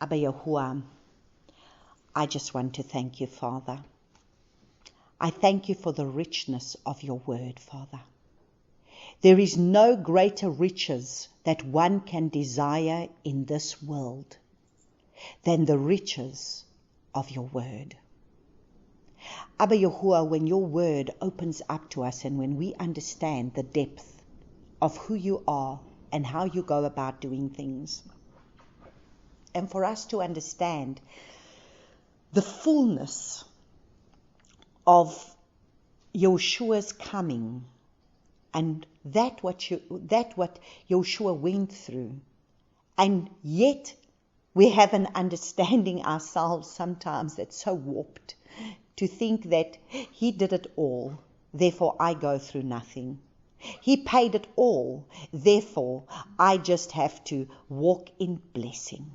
Abba Yahuwah, I just want to thank you, Father. I thank you for the richness of your word, Father. There is no greater riches that one can desire in this world than the riches of your word. Abba Yahuwah, when your word opens up to us and when we understand the depth of who you are and how you go about doing things, and for us to understand the fullness of Yeshua's coming and that what Yeshua went through, and yet we have an understanding ourselves sometimes that's so warped to think that he did it all, therefore I go through nothing. He paid it all, therefore I just have to walk in blessing.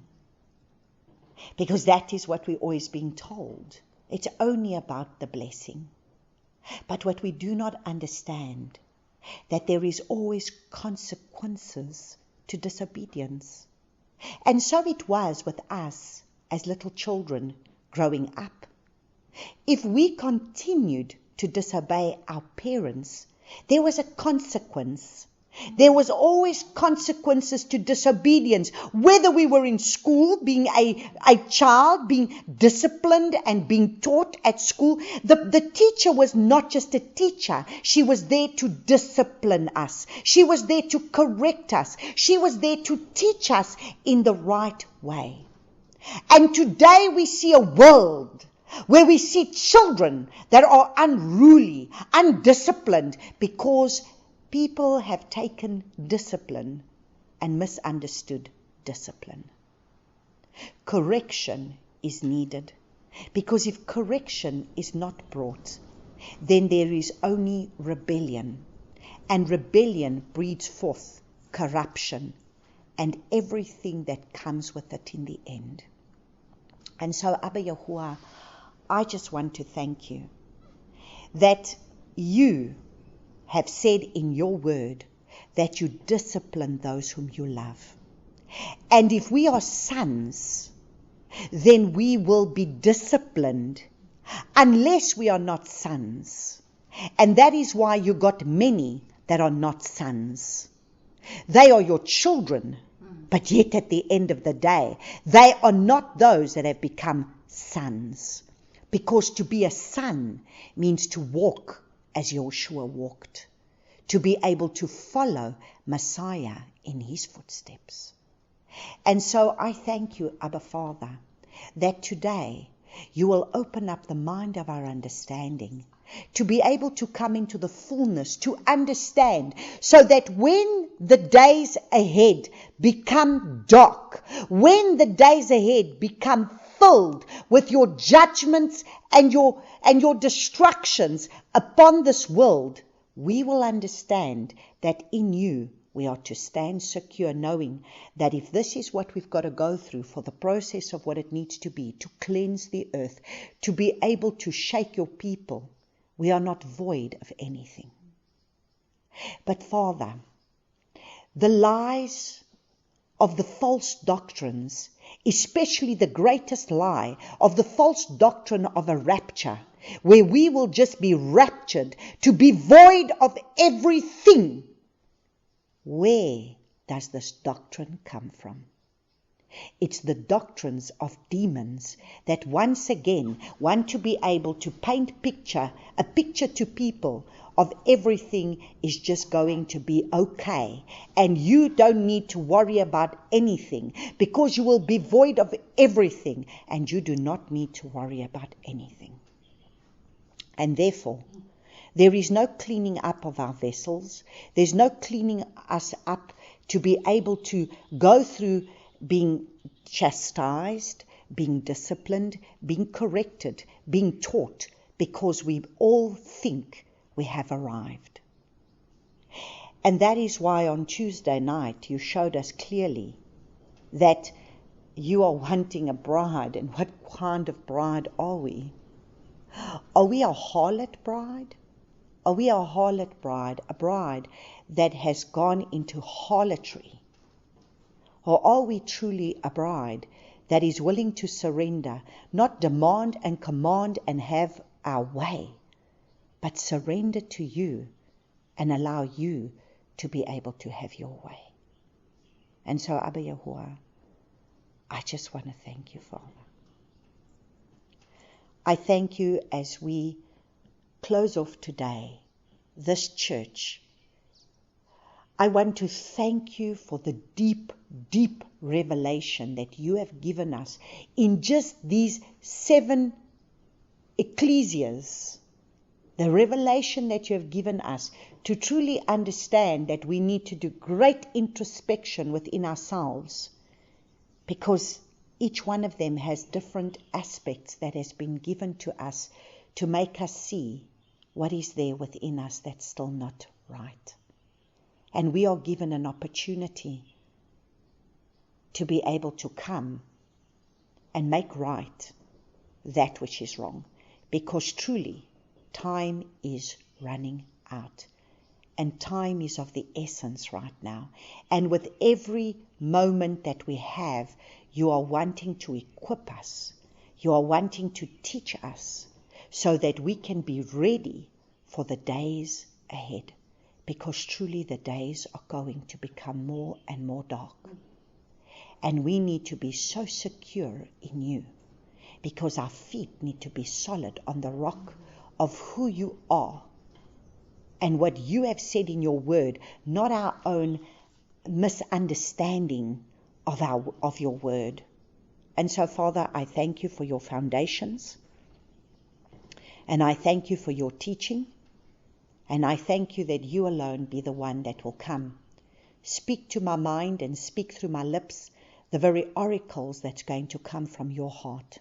Because that is what we're always being told. It's only about the blessing. But what we do not understand, that there is always consequences to disobedience. And so it was with us as little children growing up. If we continued to disobey our parents, there was a consequence. There was always consequences to disobedience, whether we were in school, being a child, being disciplined and being taught at school. The teacher was not just a teacher. She was there to discipline us. She was there to correct us. She was there to teach us in the right way. And today we see a world where we see children that are unruly, undisciplined, because people have taken discipline and misunderstood discipline. Correction is needed, because if correction is not brought, then there is only rebellion, and rebellion breeds forth corruption and everything that comes with it in the end. And so, Abba Yahuwah, I just want to thank you that you have said in your word that you discipline those whom you love. And if we are sons, then we will be disciplined unless we are not sons. And that is why you got many that are not sons. They are your children, but yet at the end of the day, they are not those that have become sons. Because to be a son means to walk as Yeshua walked, to be able to follow Messiah in his footsteps. And so I thank you, Abba Father, that today you will open up the mind of our understanding to be able to come into the fullness, to understand, so that when the days ahead become dark, when the days ahead become filled with your judgments and your destructions upon this world, we will understand that in you we are to stand secure, knowing that if this is what we've got to go through for the process of what it needs to be, to cleanse the earth, to be able to shake your people, we are not void of anything. But Father, the lies of the false doctrines, especially the greatest lie of the false doctrine of a rapture, where we will just be raptured to be void of everything. Where does this doctrine come from? It's the doctrines of demons that once again want to be able to paint a picture to people of everything is just going to be okay, and you don't need to worry about anything because you will be void of everything, and you do not need to worry about anything. And therefore, there is no cleaning up of our vessels. There's no cleaning us up to be able to go through being chastised, being disciplined, being corrected, being taught, because we all think we have arrived. And that is why on Tuesday night you showed us clearly that you are wanting a bride. And what kind of bride are we? Are we a harlot bride? Are we a harlot bride, a bride that has gone into harlotry? Or are we truly a bride that is willing to surrender, not demand and command and have our way, but surrender to you and allow you to be able to have your way. And so, Abba Yahuwah, I just want to thank you, Father. I thank you as we close off today, this church. I want to thank you for the deep, deep revelation that you have given us in just these 7 ecclesias. The revelation that you have given us to truly understand that we need to do great introspection within ourselves, because each one of them has different aspects that has been given to us to make us see what is there within us that's still not right. And we are given an opportunity to be able to come and make right that which is wrong, because truly time is running out, and time is of the essence right now. And with every moment that we have, you are wanting to equip us, you are wanting to teach us, so that we can be ready for the days ahead, because truly the days are going to become more and more dark. And we need to be so secure in you, because our feet need to be solid on the rock of who you are and what you have said in your word, not our own misunderstanding of your word. And so, Father, I thank you for your foundations, and I thank you for your teaching, and I thank you that you alone be the one that will come. Speak to my mind and speak through my lips the very oracles that's going to come from your heart,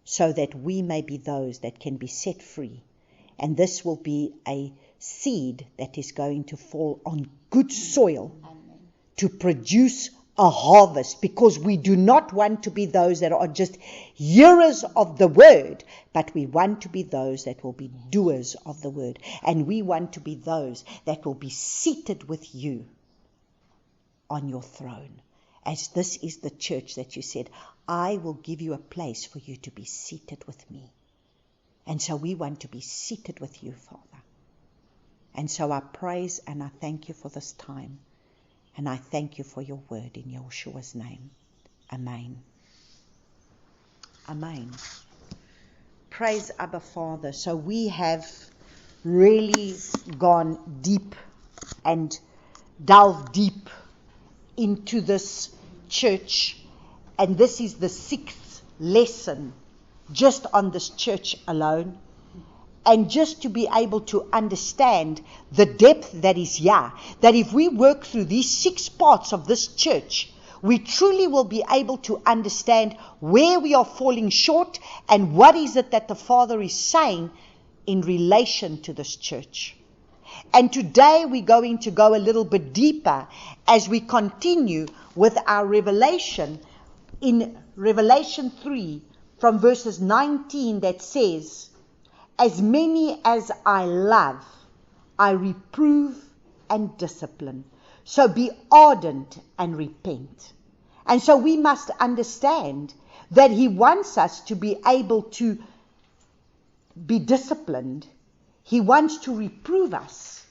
so that we may be those that can be set free. And this will be a seed that is going to fall on good soil to produce a harvest, because we do not want to be those that are just hearers of the word, but we want to be those that will be doers of the word. And we want to be those that will be seated with you on your throne, as this is the church that you said, I will give you a place for you to be seated with me. And so we want to be seated with you, Father. And so I praise and I thank you for this time. And I thank you for your word in Yeshua's name. Amen. Amen. Praise Abba Father. So we have really gone deep and delved deep into this church. And this is the 6th lesson just on this church alone. And just to be able to understand the depth that is here, that if we work through these 6 parts of this church, we truly will be able to understand where we are falling short and what is it that the Father is saying in relation to this church. And today we're going to go a little bit deeper as we continue with our revelation in Revelation 3 from verses 19 that says, as many as I love, I reprove and discipline. So be ardent and repent. And so we must understand that He wants us to be able to be disciplined. He wants to reprove us.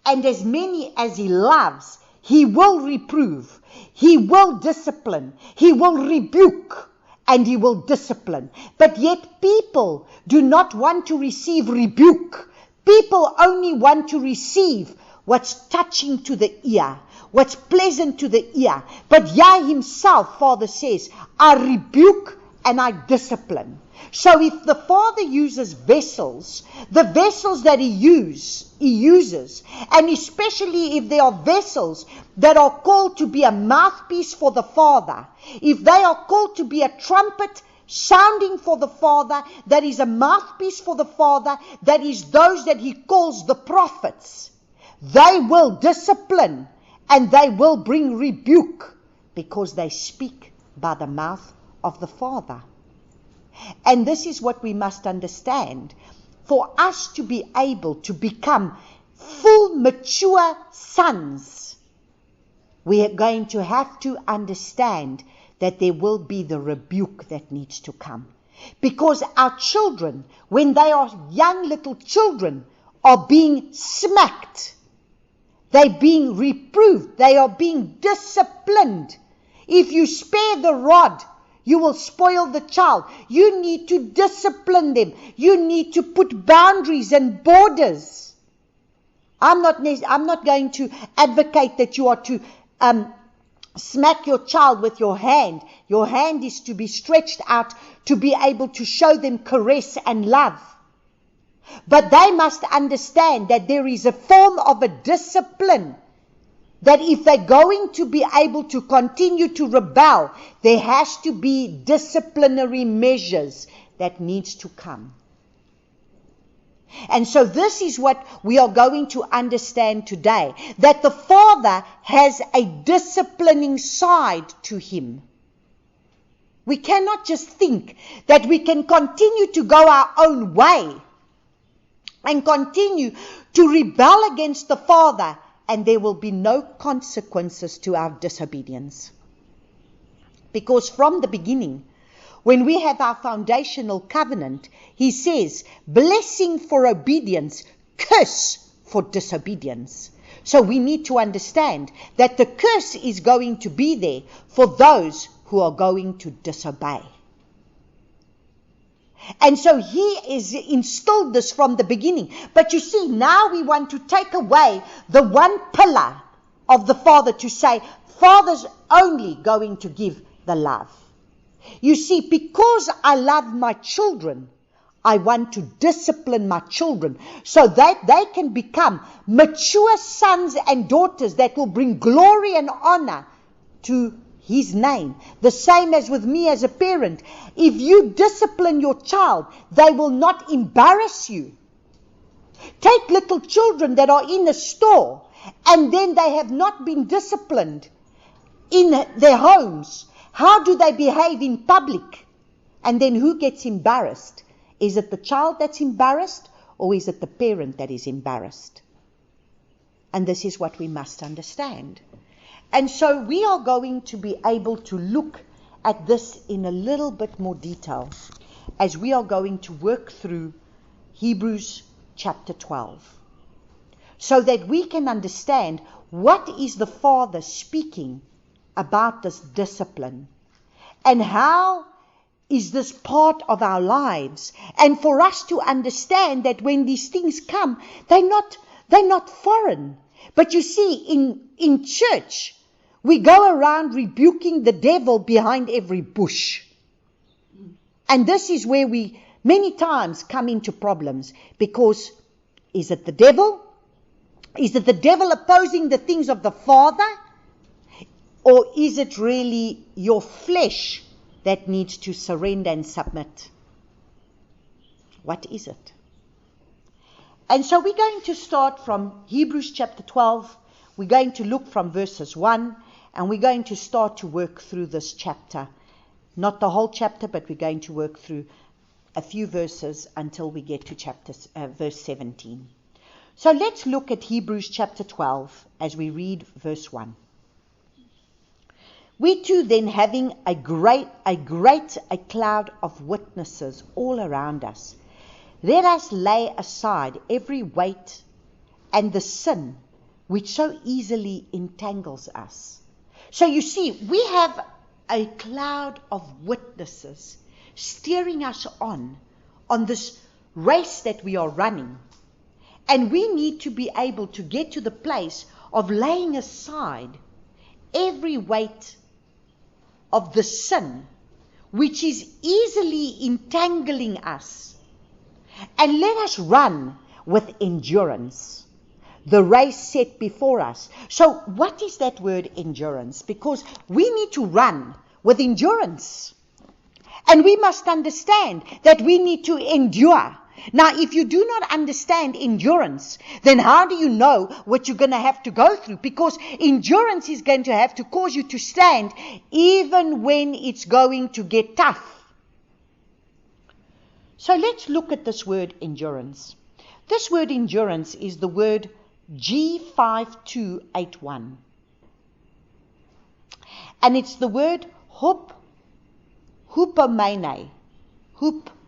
And as many as He loves, He will reprove. He will discipline. He will rebuke. And He will discipline. But yet people do not want to receive rebuke. People only want to receive what's touching to the ear, what's pleasant to the ear. But Yah Himself, Father says, I rebuke and I discipline. So if the Father uses vessels, the vessels that He uses, and especially if there are vessels that are called to be a mouthpiece for the Father, if they are called to be a trumpet sounding for the Father, that is a mouthpiece for the Father, that is those that He calls the prophets, they will discipline and they will bring rebuke, because they speak by the mouth of the Father. And this is what we must understand. For us to be able to become full, mature sons we are going to have to understand that there will be the rebuke that needs to come. Because our children, when they are young little children, are being smacked. They're being reproved. They are being disciplined. If you spare the rod, you will spoil the child. You need to discipline them. You need to put boundaries and borders. I'm not going to advocate that you are to smack your child with your hand. Your hand is to be stretched out to be able to show them caress and love. But they must understand that there is a form of a discipline, that if they're going to be able to continue to rebel, there has to be disciplinary measures that needs to come. And so this is what we are going to understand today, that the Father has a disciplining side to him. We cannot just think that we can continue to go our own way and continue to rebel against the Father, and there will be no consequences to our disobedience. Because from the beginning, when we have our foundational covenant, he says, blessing for obedience, curse for disobedience. So we need to understand that the curse is going to be there for those who are going to disobey. And so he is instilled this from the beginning. But you see, now we want to take away the one pillar of the Father to say, Father's only going to give the love. You see, because I love my children, I want to discipline my children so that they can become mature sons and daughters that will bring glory and honor to his name. The same as with me as a parent. If you discipline your child, they will not embarrass you. Take little children that are in a store and then they have not been disciplined in their homes. How do they behave in public? And then who gets embarrassed? Is it the child that's embarrassed, or is it the parent that is embarrassed? And this is what we must understand. And so we are going to be able to look at this in a little bit more detail as we are going to work through Hebrews chapter 12, so that we can understand what is the Father speaking about this discipline, and how is this part of our lives, and for us to understand that when these things come, they're not foreign. But you see, in church, we go around rebuking the devil behind every bush. And this is where we many times come into problems, because is it the devil? Is it the devil opposing the things of the Father? Or is it really your flesh that needs to surrender and submit? What is it? And so we're going to start from Hebrews chapter 12. We're going to look from verses 1, and we're going to start to work through this chapter. Not the whole chapter, but we're going to work through a few verses until we get to verse 17. So let's look at Hebrews chapter 12 as we read verse 1. We too then, having a great cloud of witnesses all around us, let us lay aside every weight and the sin which so easily entangles us. So you see, we have a cloud of witnesses steering us on this race that we are running. And we need to be able to get to the place of laying aside every weight of the sin which is easily entangling us, and let us run with endurance the race set before us. So what is that word endurance? Because we need to run with endurance, and we must understand that we need to endure. Now, if you do not understand endurance, then how do you know what you're going to have to go through? Because endurance is going to have to cause you to stand even when it's going to get tough. So let's look at this word endurance. This word endurance is the word G5281. And it's the word hupomene. Hupomone.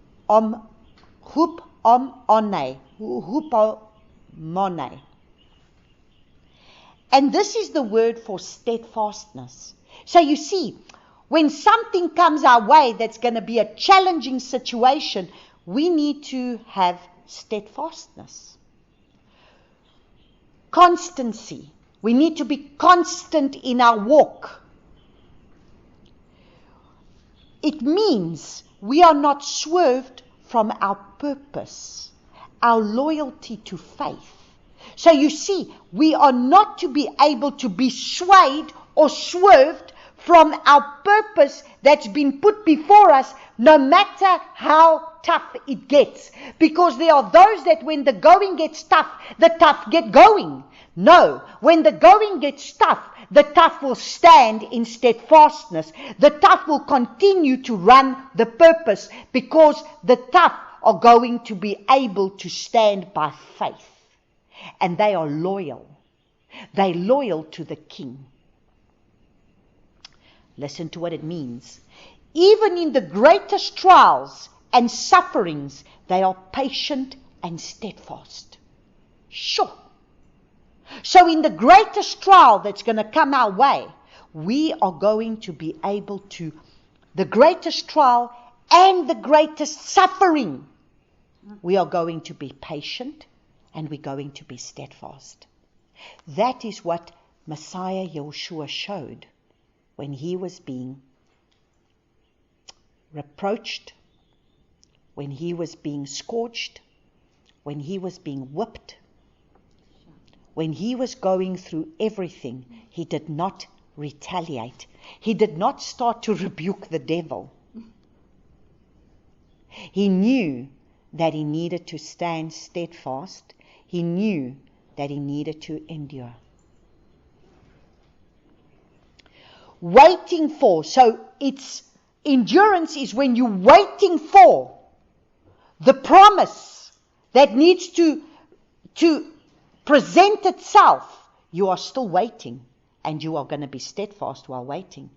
And this is the word for steadfastness. So you see, when something comes our way that's going to be a challenging situation, we need to have steadfastness. Constancy. We need to be constant in our walk. It means we are not swerved from our purpose, our loyalty to faith. So you see, we are not to be able to be swayed or swerved from our purpose that's been put before us, no matter how tough it gets. Because there are those that when the going gets tough, the tough get going. No, when the going gets tough, the tough will stand in steadfastness. The tough will continue to run the purpose because the tough are going to be able to stand by faith. And they are loyal. They're loyal to the King. Listen to what it means. Even in the greatest trials and sufferings, they are patient and steadfast. Sure. So in the greatest trial that's going to come our way, we are going to be able to, the greatest trial and the greatest suffering, we are going to be patient and we're going to be steadfast. That is what Messiah Yahushua showed when he was being reproached, when he was being scourged, when he was being whipped. When he was going through everything, he did not retaliate. He did not start to rebuke the devil. He knew that he needed to stand steadfast. He knew that he needed to endure. Waiting for. So it's endurance is when you're waiting for the promise that needs to present itself. You are still waiting, and you are going to be steadfast while waiting.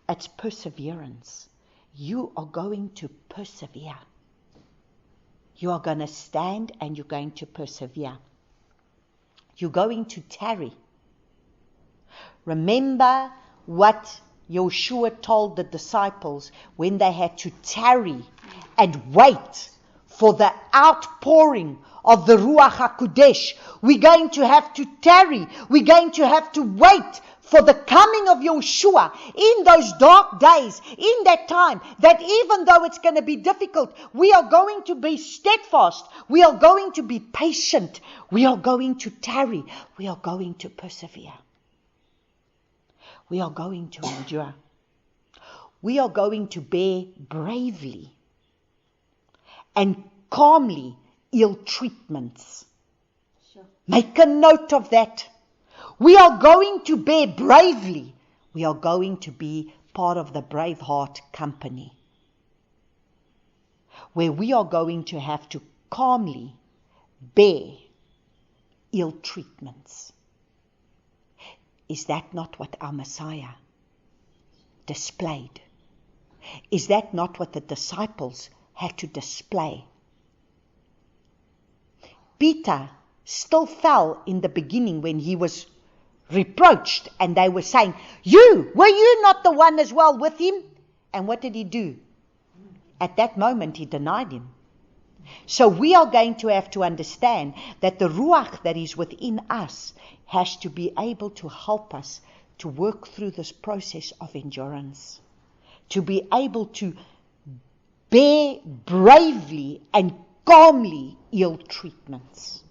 It's perseverance. You are going to persevere. You are going to stand and you're going to persevere. You're going to tarry. Remember what Yahushua told the disciples when they had to tarry and wait for the outpouring of the Ruach HaKodesh. We're going to have to tarry. We're going to have to wait for the coming of Yahushua in those dark days, in that time, that even though it's going to be difficult, we are going to be steadfast. We are going to be patient. We are going to tarry. We are going to persevere. We are going to endure. We are going to bear bravely and calmly ill treatments. Sure. Make a note of that. We are going to bear bravely. We are going to be part of the Braveheart company, where we are going to have to calmly bear ill treatments. Is that not what our Messiah displayed? Is that not what the disciples had to display? Peter still fell in the beginning when he was reproached and they were saying, were you not the one as well with him? And what did he do? At that moment he denied him. So we are going to have to understand that the Ruach that is within us has to be able to help us to work through this process of endurance, to be able to bear bravely and calmly ill treatments.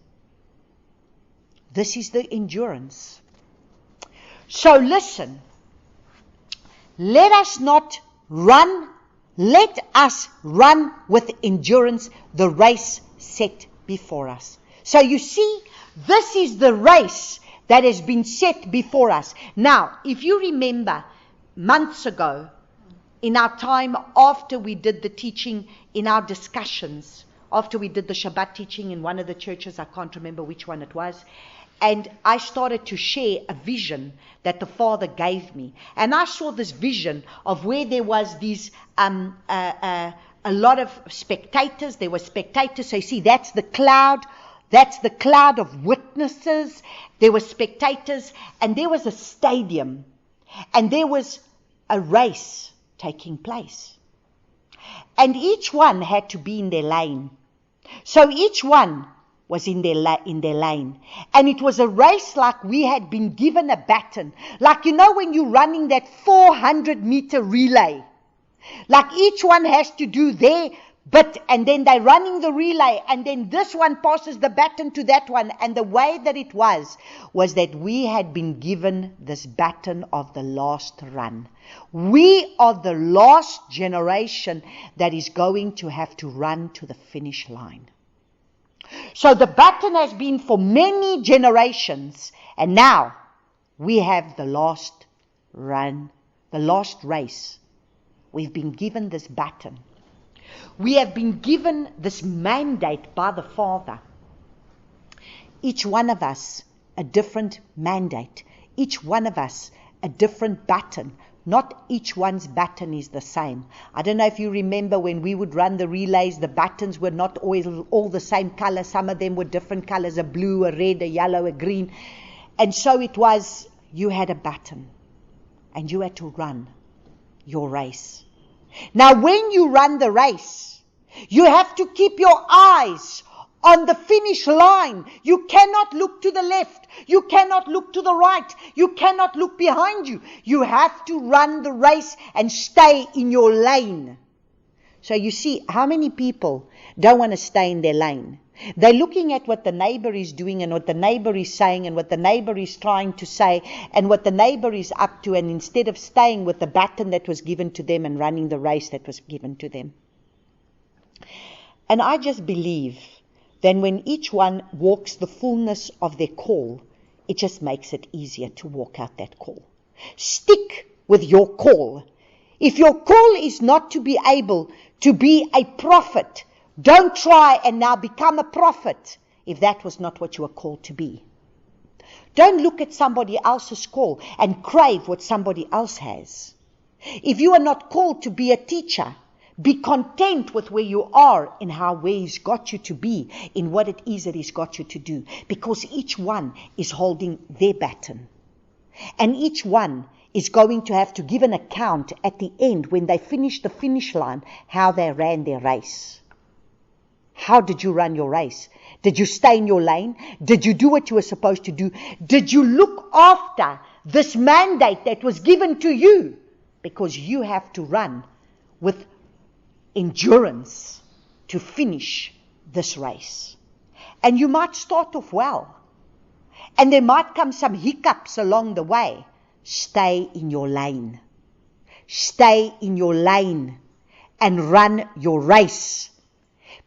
This is the endurance. So listen, let us run with endurance the race set before us. So you see, this is the race that has been set before us. Now, if you remember, months ago, in our time after we did the teaching, in our discussions, after we did the Shabbat teaching in one of the churches, I can't remember which one it was, And I started to share a vision that the Father gave me. And I saw this vision of where there was these a lot of spectators. There were spectators. So you see, that's the cloud. That's the cloud of witnesses. There were spectators, and there was a stadium, and there was a race taking place. And each one had to be in their lane. So each one was in their lane. And it was a race like we had been given a baton. Like, when you're running that 400-meter relay. Like each one has to do their bit, and then they're running the relay, and then this one passes the baton to that one. And the way that it was that we had been given this baton of the last run. We are the last generation that is going to have to run to the finish line. So the baton has been for many generations, and now we have the last run, the last race. We've been given this baton. We have been given this mandate by the Father. Each one of us a different mandate. Each one of us a different baton. Not each one's baton is the same. I don't know if you remember when we would run the relays, the batons were not always all the same color. Some of them were different colors, a blue, a red, a yellow, a green. And so it was, you had a baton and you had to run your race. Now when you run the race, you have to keep your eyes on the finish line. You cannot look to the left. You cannot look to the right. You cannot look behind you. You have to run the race and stay in your lane. So you see, how many people don't want to stay in their lane? They're looking at what the neighbor is doing and what the neighbor is saying and what the neighbor is trying to say and what the neighbor is up to, and instead of staying with the baton that was given to them and running the race that was given to them. And I just believe then when each one walks the fullness of their call, it just makes it easier to walk out that call. Stick with your call. If your call is not to be able to be a prophet, don't try and now become a prophet if that was not what you were called to be. Don't look at somebody else's call and crave what somebody else has. If you are not called to be a teacher, be content with where you are and where He's got you to be, in what it is that He's got you to do. Because each one is holding their baton. And each one is going to have to give an account at the end when they finish the finish line, how they ran their race. How did you run your race? Did you stay in your lane? Did you do what you were supposed to do? Did you look after this mandate that was given to you? Because you have to run with endurance to finish this race. And you might start off well. And there might come some hiccups along the way. Stay in your lane. Stay in your lane and run your race.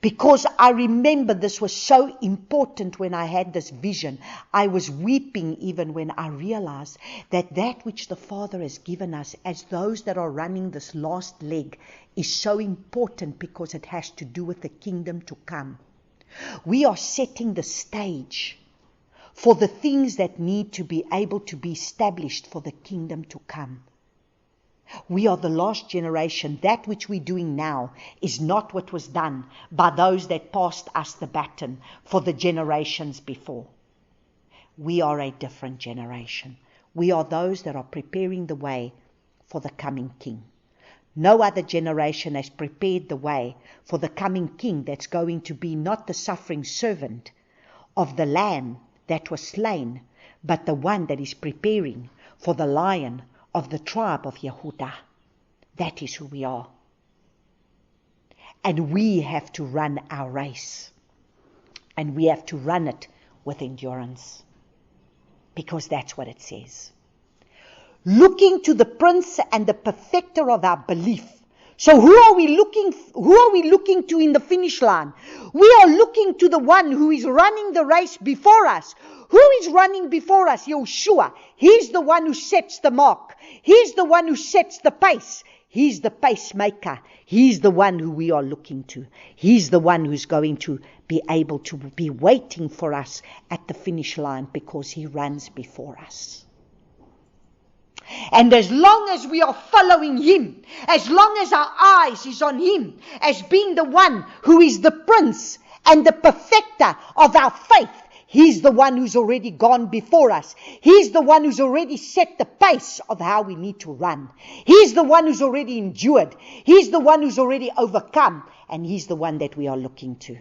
Because I remember this was so important when I had this vision. I was weeping even when I realized that which the Father has given us as those that are running this last leg is so important, because it has to do with the kingdom to come. We are setting the stage for the things that need to be able to be established for the kingdom to come. We are the last generation. That which we're doing now is not what was done by those that passed us the baton for the generations before. We are a different generation. We are those that are preparing the way for the coming King. No other generation has prepared the way for the coming King that's going to be not the suffering servant of the Lamb that was slain, but the one that is preparing for the Lion of the tribe of Yehudah. That is who we are. And we have to run our race. And we have to run it with endurance. Because that's what it says. Looking to the Prince and the Perfecter of our belief. So who are we looking to in the finish line? We are looking to the one who is running the race before us. Who is running before us? Yeshua. He's the one who sets the mark. He's the one who sets the pace. He's the pacemaker. He's the one who we are looking to. He's the one who's going to be able to be waiting for us at the finish line because he runs before us. And as long as we are following him, as long as our eyes is on him, as being the one who is the prince and the perfecter of our faith, he's the one who's already gone before us. He's the one who's already set the pace of how we need to run. He's the one who's already endured. He's the one who's already overcome. And he's the one that we are looking to.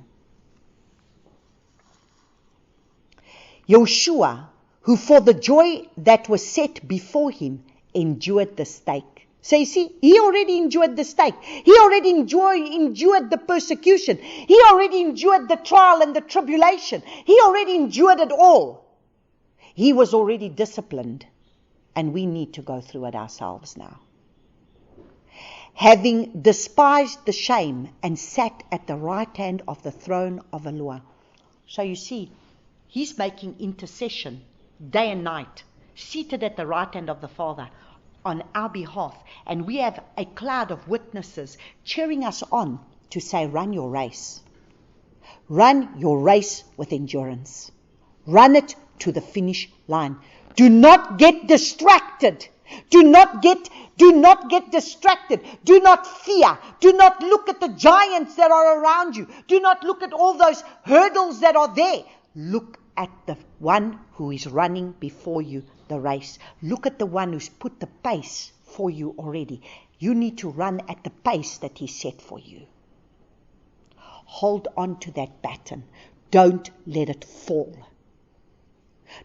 Joshua, who for the joy that was set before him, endured the stake. So you see, he already endured the stake. He already endured the persecution. He already endured the trial and the tribulation. He already endured it all. He was already disciplined. And we need to go through it ourselves now. Having despised the shame and sat at the right hand of the throne of Allah. So you see, he's making intercession day and night, seated at the right hand of the Father on our behalf. And we have a cloud of witnesses cheering us on to say, run your race. Run your race with endurance. Run it to the finish line. Do not get distracted. Do not get distracted. Do not fear. Do not look at the giants that are around you. Do not look at all those hurdles that are there. Look at the one who is running before you the race. Look at the one who's put the pace for you already. You need to run at the pace that he set for you. Hold on to that baton. Don't let it fall.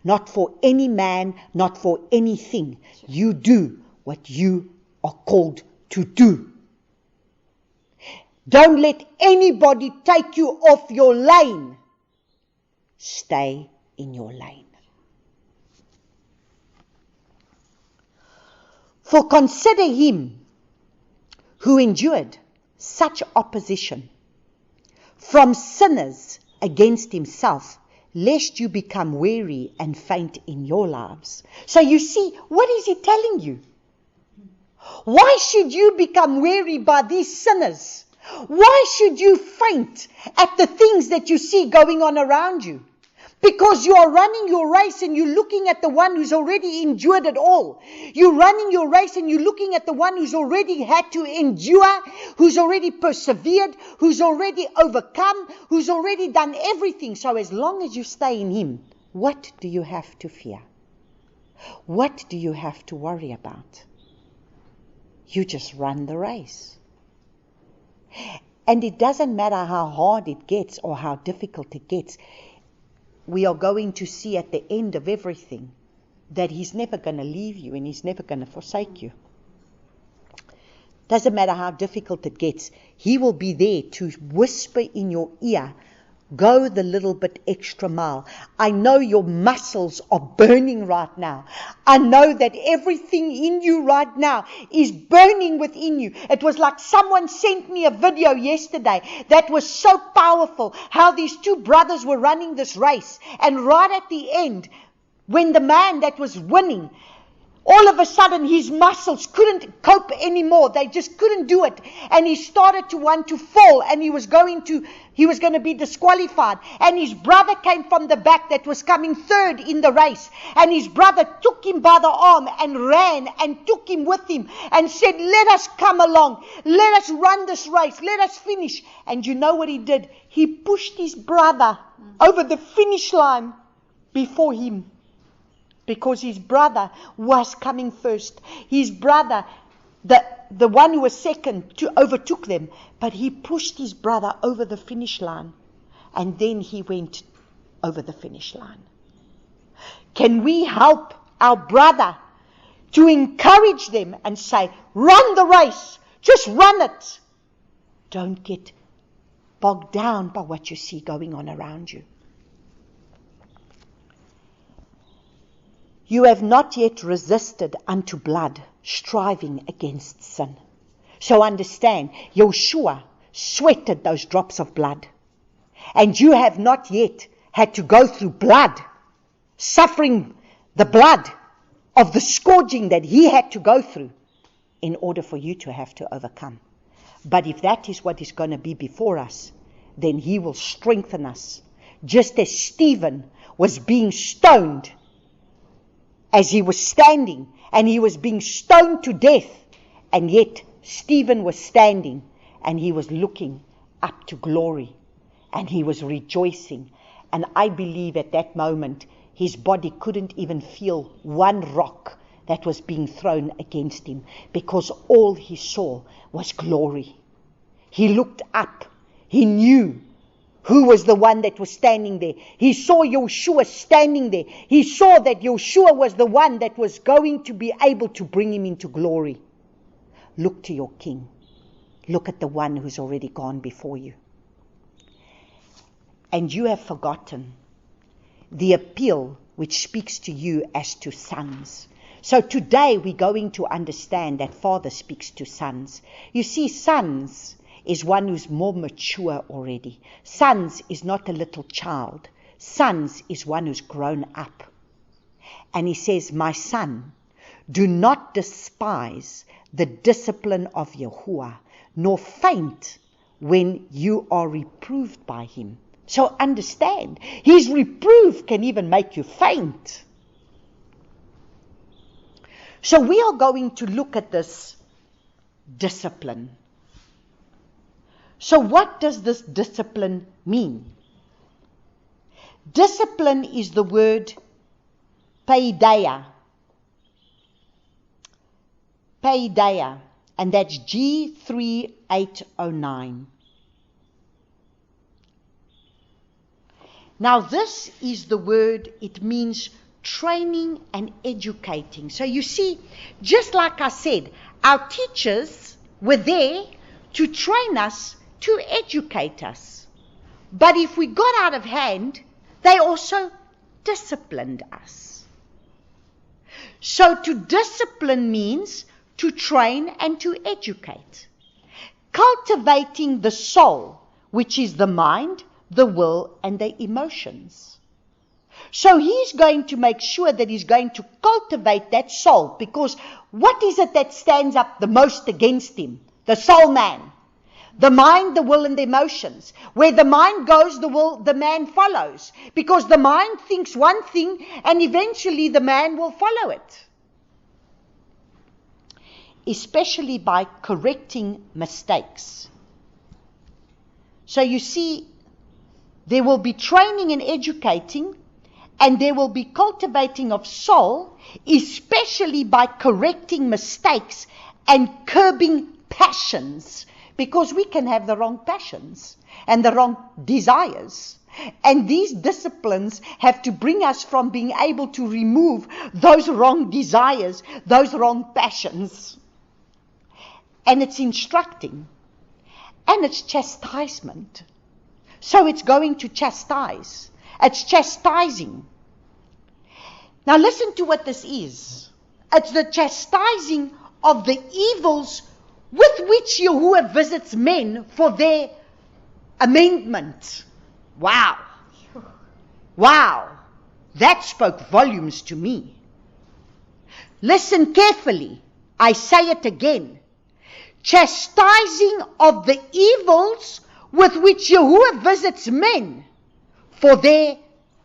Not for any man, not for anything. You do what you are called to do. Don't let anybody take you off your lane. Stay in your lane. For consider him who endured such opposition from sinners against himself, lest you become weary and faint in your lives. So you see, what is he telling you? Why should you become weary by these sinners? Why should you faint at the things that you see going on around you? Because you are running your race and you're looking at the one who's already endured it all. You're running your race and you're looking at the one who's already had to endure, who's already persevered, who's already overcome, who's already done everything. So as long as you stay in him, what do you have to fear? What do you have to worry about? You just run the race. And it doesn't matter how hard it gets or how difficult it gets. We are going to see at the end of everything that he's never going to leave you and he's never going to forsake you. Doesn't matter how difficult it gets. He will be there to whisper in your ear, go the little bit extra mile. I know your muscles are burning right now. I know that everything in you right now is burning within you. It was like someone sent me a video yesterday that was so powerful, how these two brothers were running this race. And right at the end, when the man that was winning, all of a sudden his muscles couldn't cope anymore. They just couldn't do it. And he started to want to fall and he was going to be disqualified. And his brother came from the back that was coming third in the race. And his brother took him by the arm and ran and took him with him and said, let us come along. Let us run this race. Let us finish. And you know what he did? He pushed his brother over the finish line before him. Because his brother was coming first. His brother, the one who was second, overtook them. But he pushed his brother over the finish line. And then he went over the finish line. Can we help our brother to encourage them and say, run the race. Just run it. Don't get bogged down by what you see going on around you. You have not yet resisted unto blood, striving against sin. So understand, Joshua sweated those drops of blood. And you have not yet had to go through blood, suffering the blood of the scourging that he had to go through. in order for you to have to overcome. But if that is what is going to be before us, then He will strengthen us. Just as Stephen was being stoned, as he was standing, and he was being stoned to death, and yet Stephen was standing, and he was looking up to glory, and he was rejoicing. And I believe at that moment, his body couldn't even feel one rock that was being thrown against him, because all he saw was glory. He looked up. He knew who was the one that was standing there. He saw Yeshua standing there. He saw that Yeshua was the one that was going to be able to bring him into glory. Look to your King. Look at the one who's already gone before you. And you have forgotten the appeal which speaks to you as to sons. So today we're going to understand that Father speaks to sons. You see, sons is one who's more mature already. Sons is not a little child. Sons is one who's grown up. And He says, my son, do not despise the discipline of Yahuwah, nor faint when you are reproved by Him. So understand, His reproof can even make you faint. So we are going to look at this discipline. So what does this discipline mean? Discipline is the word paideia. Paideia, and that's G3809. Now this is the word, it means training and educating. So you see, just like I said, our teachers were there to train us, to educate us. But if we got out of hand, they also disciplined us. So to discipline means to train and to educate. Cultivating the soul, which is the mind, the will, and the emotions. So He's going to make sure that He's going to cultivate that soul, because what is it that stands up the most against Him? The soul man. The mind, the will, and the emotions. Where the mind goes, the man follows. Because the mind thinks one thing, and eventually the man will follow it. Especially by correcting mistakes. So you see, there will be training and educating, and there will be cultivating of soul, especially by correcting mistakes and curbing passions. Because we can have the wrong passions and the wrong desires. And these disciplines have to bring us from being able to remove those wrong desires, those wrong passions. And it's instructing. And it's chastisement. So it's going to chastise. It's chastising. Now listen to what this is. It's the chastising of the evils with which Yahuwah visits men for their amendment. Wow. Wow. That spoke volumes to me. Listen carefully. I say it again. Chastising of the evils with which Yahuwah visits men for their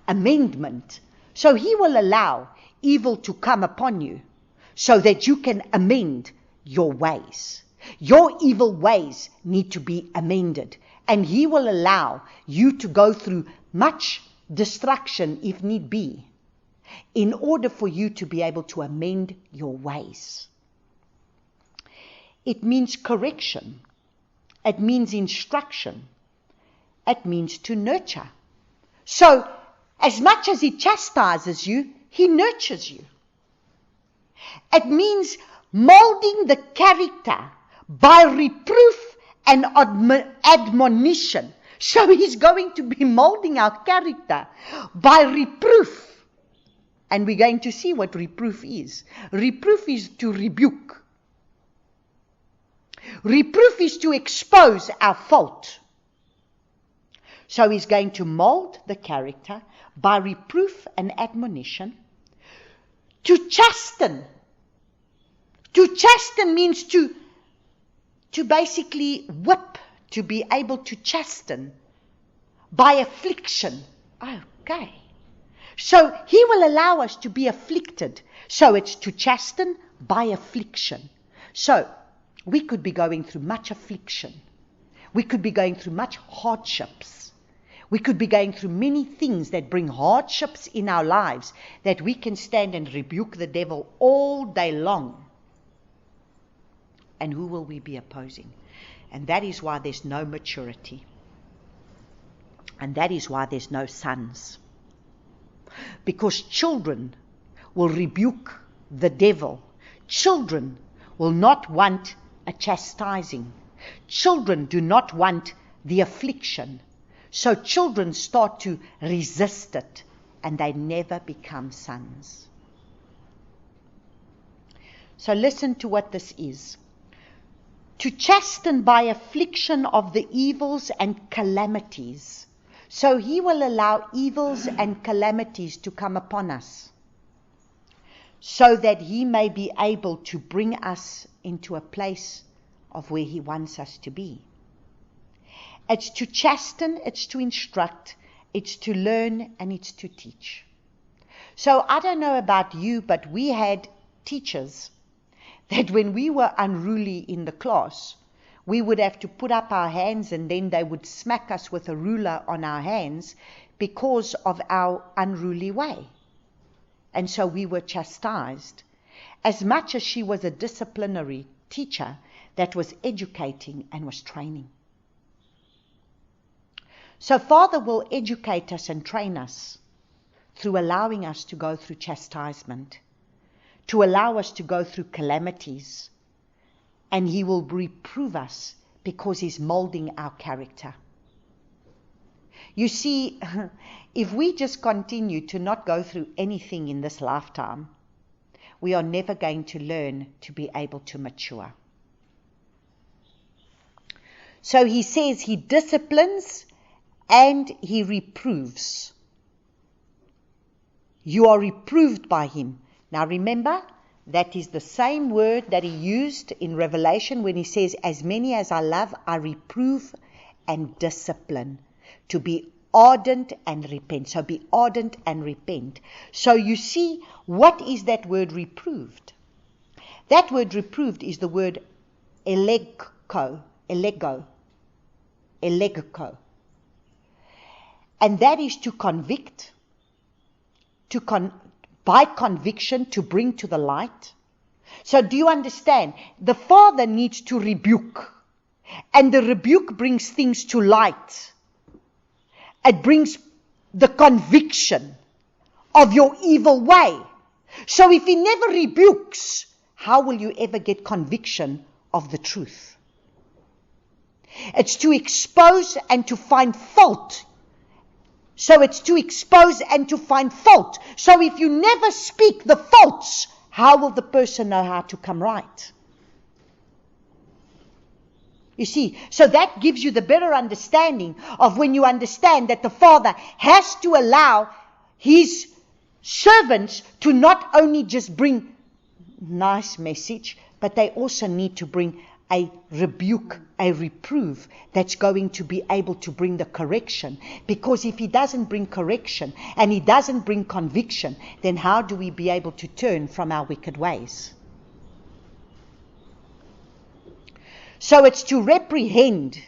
amendment. So He will allow evil to come upon you so that you can amend your ways. Your evil ways need to be amended, and He will allow you to go through much destruction if need be, in order for you to be able to amend your ways. It means correction. It means instruction. It means to nurture. So, as much as He chastises you, He nurtures you. It means molding the character by reproof and admonition. So He's going to be molding our character by reproof. And we're going to see what reproof is. Reproof is to rebuke. Reproof is to expose our fault. So He's going to mold the character by reproof and admonition, to chasten, To chasten means to basically whip, to be able to chasten by affliction. Okay. So he will allow us to be afflicted. So it's to chasten by affliction. So we could be going through much affliction. We could be going through much hardships. We could be going through many things that bring hardships in our lives, that we can stand and rebuke the devil all day long. And who will we be opposing? And that is why there's no maturity. And that is why there's no sons. Because children will rebuke the devil. Children will not want a chastising. Children do not want the affliction. So children start to resist it, and they never become sons. So listen to what this is. To chasten by affliction of the evils and calamities. So he will allow evils and calamities to come upon us, so that he may be able to bring us into a place of where he wants us to be. It's to chasten, it's to instruct, it's to learn, and it's to teach. So I don't know about you, but we had teachers that when we were unruly in the class, we would have to put up our hands, and then they would smack us with a ruler on our hands because of our unruly way. And so we were chastised. As much as she was a disciplinary teacher that was educating and was training. So Father will educate us and train us through allowing us to go through chastisement, to allow us to go through calamities, and he will reprove us because he's molding our character. You see, if we just continue to not go through anything in this lifetime, we are never going to learn to be able to mature. So he says he disciplines and he reproves. You are reproved by him. Now remember, that is the same word that he used in Revelation when he says, as many as I love, I reprove and discipline. To be ardent and repent. So be ardent and repent. So you see, what is that word reproved? That word reproved is the word elego. And that is to convict, by conviction, to bring to the light. So do you understand? The Father needs to rebuke. And the rebuke brings things to light. It brings the conviction of your evil way. So if he never rebukes, how will you ever get conviction of the truth? It's to expose and to find fault. So it's to expose and to find fault. So if you never speak the faults, how will the person know how to come right? You see, so that gives you the better understanding of when you understand that the Father has to allow his servants to not only just bring nice message, but they also need to bring a rebuke, a reprove that's going to be able to bring the correction. Because if he doesn't bring correction and he doesn't bring conviction, then how do we be able to turn from our wicked ways? So it's to reprehend.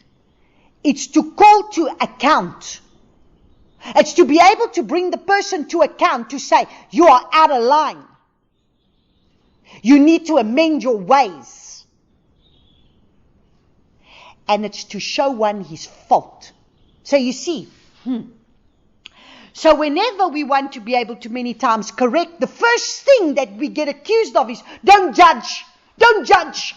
It's to call to account. It's to be able to bring the person to account, to say, you are out of line. You need to amend your ways. And it's to show one his fault. So you see, so whenever we want to be able to many times correct, the first thing that we get accused of is, don't judge, don't judge.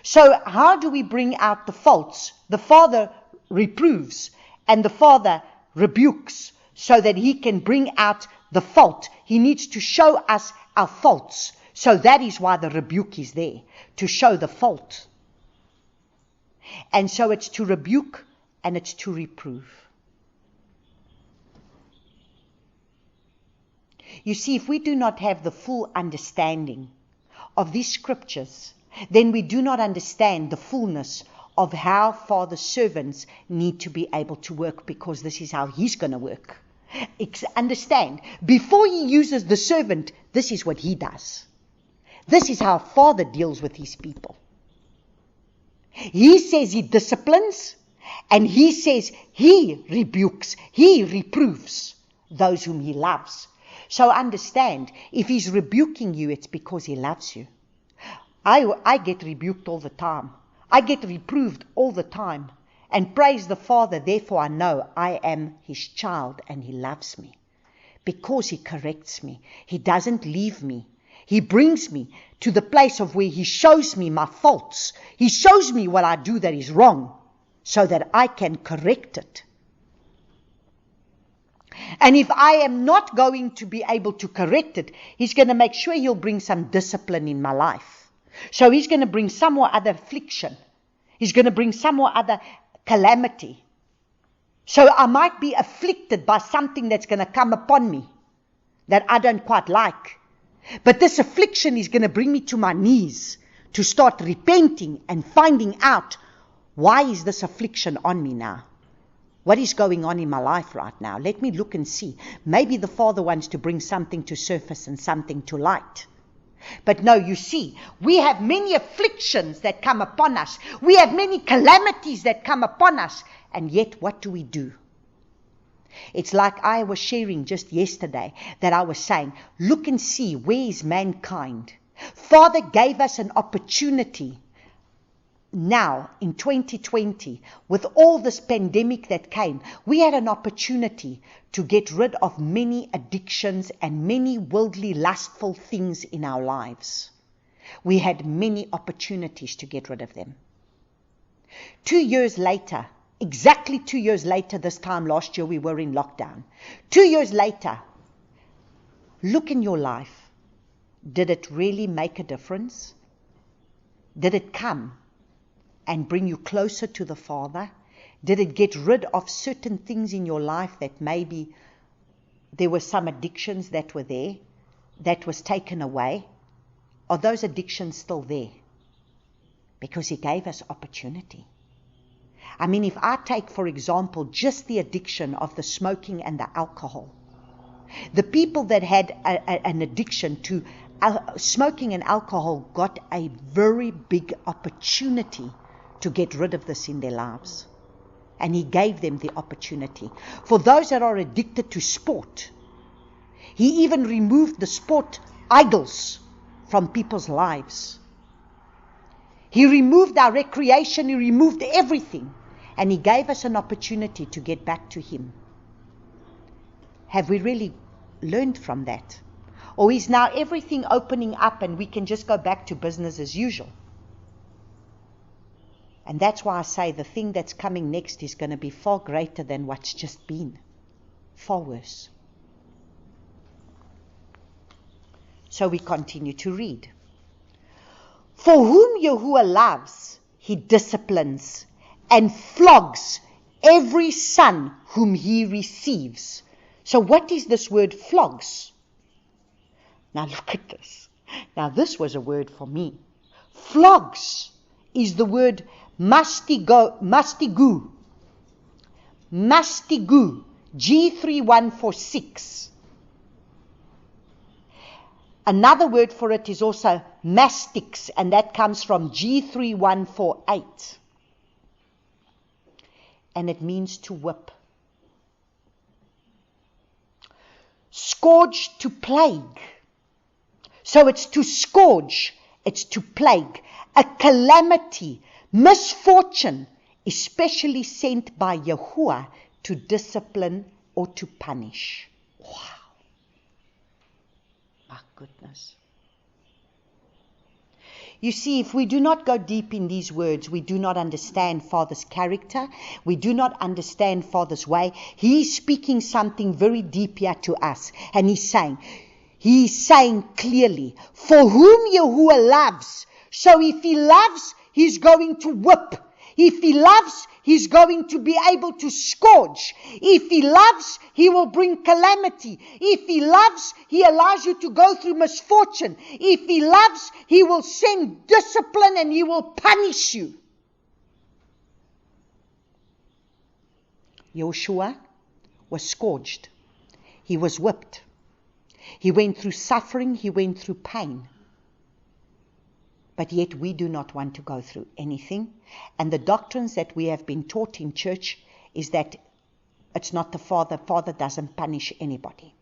So how do we bring out the faults? The Father reproves and the Father rebukes so that he can bring out the fault. He needs to show us our faults. So that is why the rebuke is there, to show the fault. And so it's to rebuke and it's to reprove. You see, if we do not have the full understanding of these scriptures, then we do not understand the fullness of how Father's servants need to be able to work, because this is how He's going to work. Understand, before He uses the servant, this is what He does. This is how Father deals with His people. He says He disciplines, and He says He rebukes, He reproves those whom He loves. So understand, if He's rebuking you, it's because He loves you. I get rebuked all the time. I get reproved all the time. And praise the Father, therefore I know I am His child and He loves me. Because He corrects me. He doesn't leave me. He brings me to the place of where He shows me my faults. He shows me what I do that is wrong, so that I can correct it. And if I am not going to be able to correct it, He's going to make sure He'll bring some discipline in my life. So He's going to bring some or other affliction. He's going to bring some or other calamity. So I might be afflicted by something that's going to come upon me that I don't quite like. But this affliction is going to bring me to my knees to start repenting and finding out, why is this affliction on me now? What is going on in my life right now? Let me look and see. Maybe the Father wants to bring something to surface and something to light. But no, you see, we have many afflictions that come upon us. We have many calamities that come upon us. And yet, what do? It's like I was sharing just yesterday, that I was saying, look and see, where is mankind? Father gave us an opportunity now in 2020, with all this pandemic that came. We had an opportunity to get rid of many addictions and many worldly lustful things in our lives. We had many opportunities to get rid of them. 2 years later, exactly 2 years later, this time last year we were in lockdown. 2 years later, look in your life. Did it really make a difference? Did it come and bring you closer to the Father? Did it get rid of certain things in your life that maybe there were some addictions that were there, that was taken away? Are those addictions still there? Because He gave us opportunity. I mean, if I take, for example, just the addiction of the smoking and the alcohol, the people that had an addiction to smoking and alcohol got a very big opportunity to get rid of this in their lives. And He gave them the opportunity. For those that are addicted to sport, He even removed the sport idols from people's lives. He removed our recreation, He removed everything. And He gave us an opportunity to get back to Him. Have we really learned from that? Or is now everything opening up and we can just go back to business as usual? And that's why I say the thing that's coming next is going to be far greater than what's just been. Far worse. So we continue to read. For whom Yahuwah loves, He disciplines and flogs every son whom He receives. So what is this word flogs? Now look at this. Now this was a word for me. Flogs is the word mastigu, G3146. Another word for it is also mastix, and that comes from G3148. And it means to whip. Scourge, to plague. So it's to scourge, it's to plague. A calamity, misfortune, especially sent by Yahuwah to discipline or to punish. Wow. My goodness. You see, if we do not go deep in these words, we do not understand Father's character. We do not understand Father's way. He is speaking something very deep here to us. And He's saying clearly, for whom Yahuwah loves. So if He loves, He's going to whip. If He loves, He's going to be able to scourge. If He loves, He will bring calamity. If He loves, He allows you to go through misfortune. If He loves, He will send discipline and He will punish you. Joshua was scourged. He was whipped. He went through suffering. He went through pain. But yet we do not want to go through anything. And the doctrines that we have been taught in church is that it's not the Father. Father doesn't punish anybody.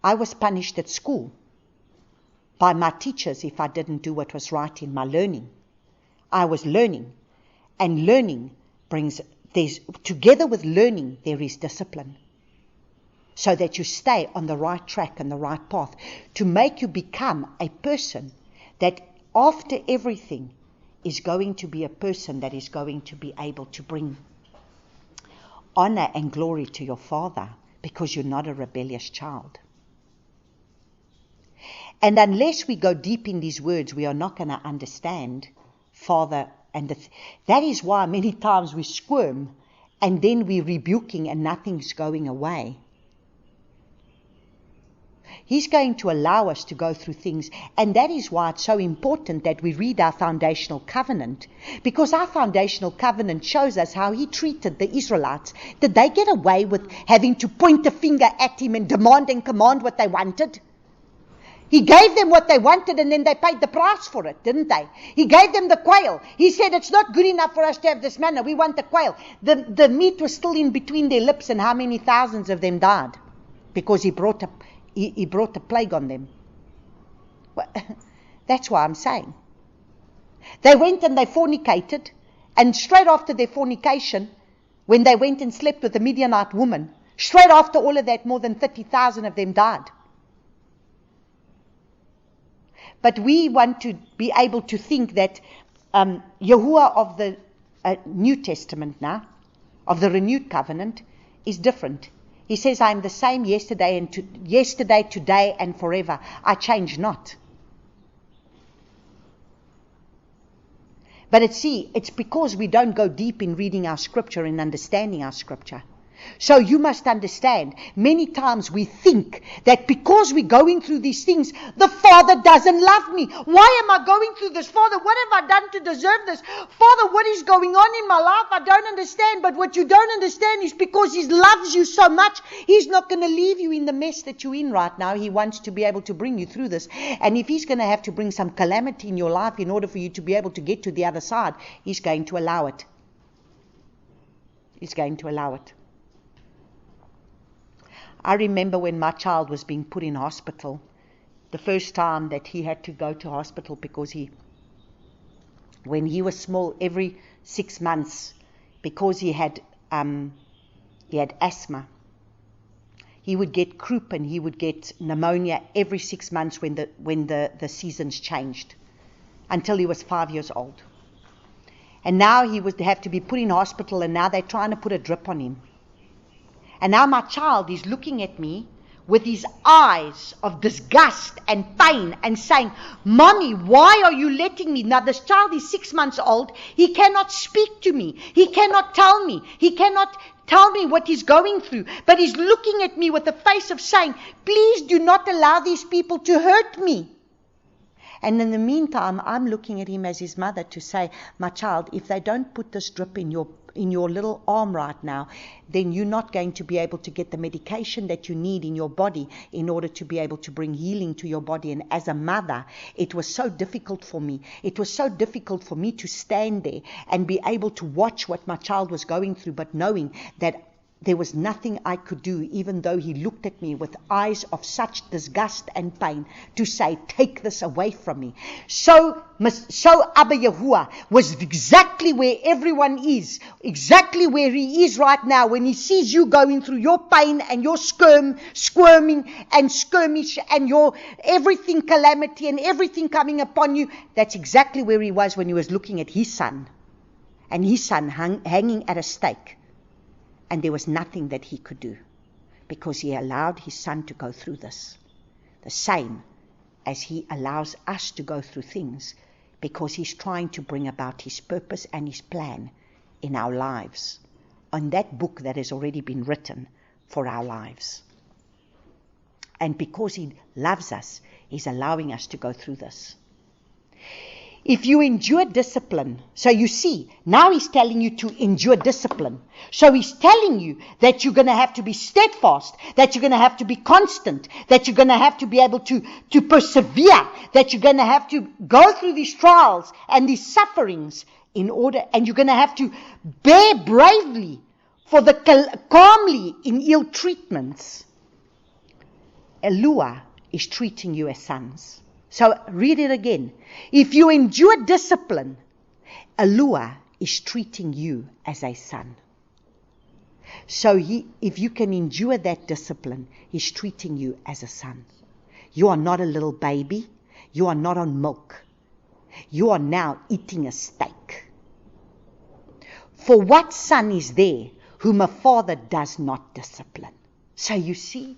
I was punished at school by my teachers if I didn't do what was right in my learning. I was learning. And learning together with learning, there is discipline. So that you stay on the right track and the right path, to make you become a person that after everything is going to be a person that is going to be able to bring honor and glory to your Father, because you're not a rebellious child. And unless we go deep in these words, we are not going to understand Father. And that is why many times we squirm and then we're rebuking and nothing's going away. He's going to allow us to go through things, and that is why it's so important that we read our foundational covenant, because our foundational covenant shows us how He treated the Israelites. Did they get away with having to point a finger at Him and demand and command what they wanted? He gave them what they wanted, and then they paid the price for it, didn't they? He gave them the quail. He said, it's not good enough for us to have this manna. We want the quail. The meat was still in between their lips, and how many thousands of them died? Because He brought a plague on them. Well, that's why I'm saying. They went and they fornicated, and straight after their fornication, when they went and slept with a Midianite woman, straight after all of that, more than 30,000 of them died. But we want to be able to think that Yahuwah of the New Testament now, of the renewed covenant, is different. He says, I am the same yesterday, today, and forever. I change not. But it's because we don't go deep in reading our scripture and understanding our scripture. So you must understand, many times we think that because we're going through these things, the Father doesn't love me. Why am I going through this? Father, what have I done to deserve this? Father, what is going on in my life? I don't understand. But what you don't understand is because He loves you so much, He's not going to leave you in the mess that you're in right now. He wants to be able to bring you through this. And if He's going to have to bring some calamity in your life in order for you to be able to get to the other side, He's going to allow it. He's going to allow it. I remember when my child was being put in hospital, the first time that he had to go to hospital because when he was small, every 6 months, because he had asthma, he would get croup and he would get pneumonia every 6 months when the seasons changed, until he was 5 years old. And now he would have to be put in hospital, and now they're trying to put a drip on him. And now my child is looking at me with his eyes of disgust and pain and saying, Mommy, why are you letting me? Now this child is 6 months old. He cannot speak to me. He cannot tell me. He cannot tell me what he's going through. But he's looking at me with a face of saying, please do not allow these people to hurt me. And in the meantime, I'm looking at him as his mother to say, my child, if they don't put this drip in your little arm right now, then you're not going to be able to get the medication that you need in your body in order to be able to bring healing to your body. And as a mother, it was so difficult for me. It was so difficult for me to stand there and be able to watch what my child was going through, but knowing that there was nothing I could do, even though he looked at me with eyes of such disgust and pain, to say, take this away from me. So Abba Yahuwah was exactly where everyone is, exactly where He is right now. When He sees you going through your pain and your squirming and skirmish and your everything calamity and everything coming upon you, that's exactly where He was when He was looking at His son, and His son hanging at a stake. And there was nothing that He could do, because He allowed His son to go through this. The same as He allows us to go through things, because he's trying to bring about his purpose and his plan in our lives, on that book that has already been written for our lives. And because he loves us, he's allowing us to go through this. If you endure discipline, so you see, now he's telling you to endure discipline. So he's telling you that you're going to have to be steadfast, that you're going to have to be constant, that you're going to have to be able to persevere, that you're going to have to go through these trials and these sufferings in order, and you're going to have to bear bravely for the calmly in ill treatments. Eloah is treating you as sons. So read it again. If you endure discipline, Eloah is treating you as a son. So if you can endure that discipline, he's treating you as a son. You are not a little baby. You are not on milk. You are now eating a steak. For what son is there whom a father does not discipline? So you see,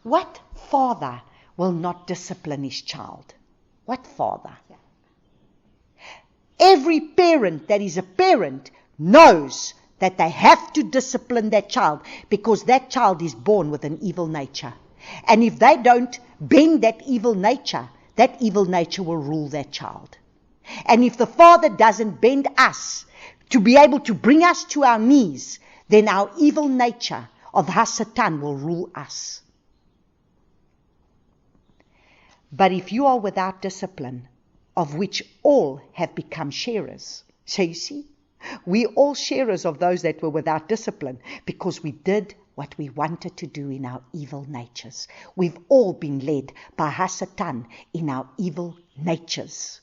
what father will not discipline his child? What father? Yeah. Every parent that is a parent knows that they have to discipline that child, because that child is born with an evil nature. And if they don't bend that evil nature will rule that child. And if the father doesn't bend us to be able to bring us to our knees, then our evil nature of Hasatan will rule us. But if you are without discipline, of which all have become sharers. So you see, we all sharers of those that were without discipline, because we did what we wanted to do in our evil natures. We've all been led by Hasatan in our evil natures.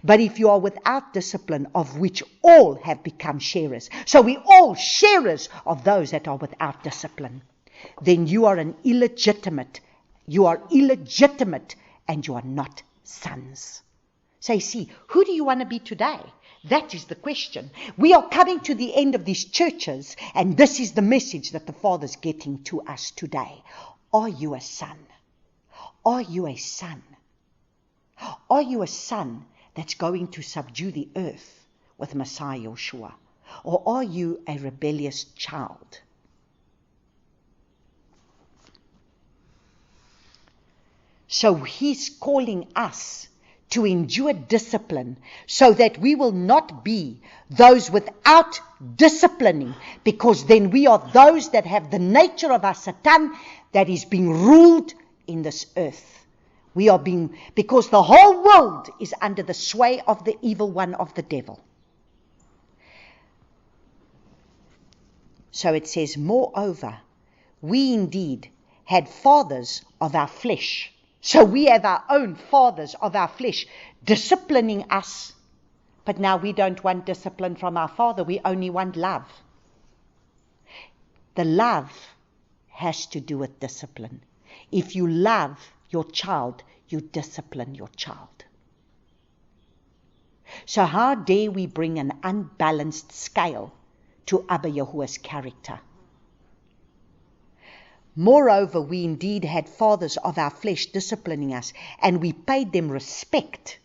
But if you are without discipline, of which all have become sharers, so we all sharers of those that are without discipline, then you are illegitimate. You are illegitimate, and you are not sons. So you see, who do you want to be today? That is the question. We are coming to the end of these churches, and this is the message that the Father's getting to us today. Are you a son? Are you a son? Are you a son that's going to subdue the earth with Messiah Yeshua? Or are you a rebellious child? So he's calling us to endure discipline, so that we will not be those without disciplining, because then we are those that have the nature of our Satan that is being ruled in this earth. We are being, because the whole world is under the sway of the evil one, of the devil. So it says, moreover, we indeed had fathers of our flesh. So we have our own fathers of our flesh disciplining us. But now we don't want discipline from our Father. We only want love. The love has to do with discipline. If you love your child, you discipline your child. So how dare we bring an unbalanced scale to Abba Yahuwah's character? Moreover, we indeed had fathers of our flesh disciplining us, and we paid them respect.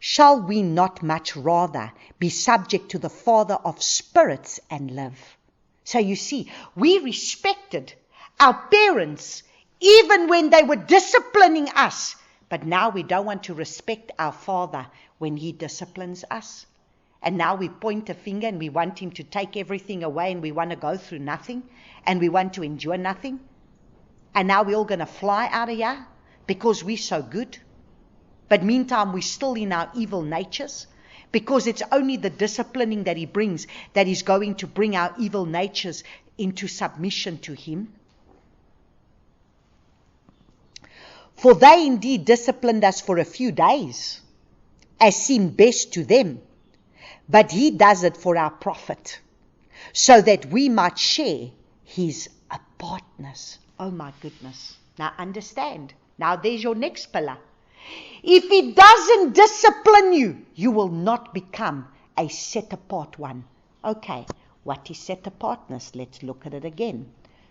Shall we not much rather be subject to the Father of spirits and live? So you see, we respected our parents even when they were disciplining us. But now we don't want to respect our Father when He disciplines us. And now we point a finger and we want Him to take everything away, and we want to go through nothing, and we want to endure nothing. And now we're all going to fly out of here because we're so good. But meantime, we're still in our evil natures, because it's only the disciplining that He brings that is going to bring our evil natures into submission to Him. For they indeed disciplined us for a few days, as seemed best to them. But He does it for our profit, so that we might share His apartness. Oh my goodness. Now understand. Now there's your next pillar. If He doesn't discipline you, you will not become a set apart one. Okay, what is set apartness? Let's look at it again.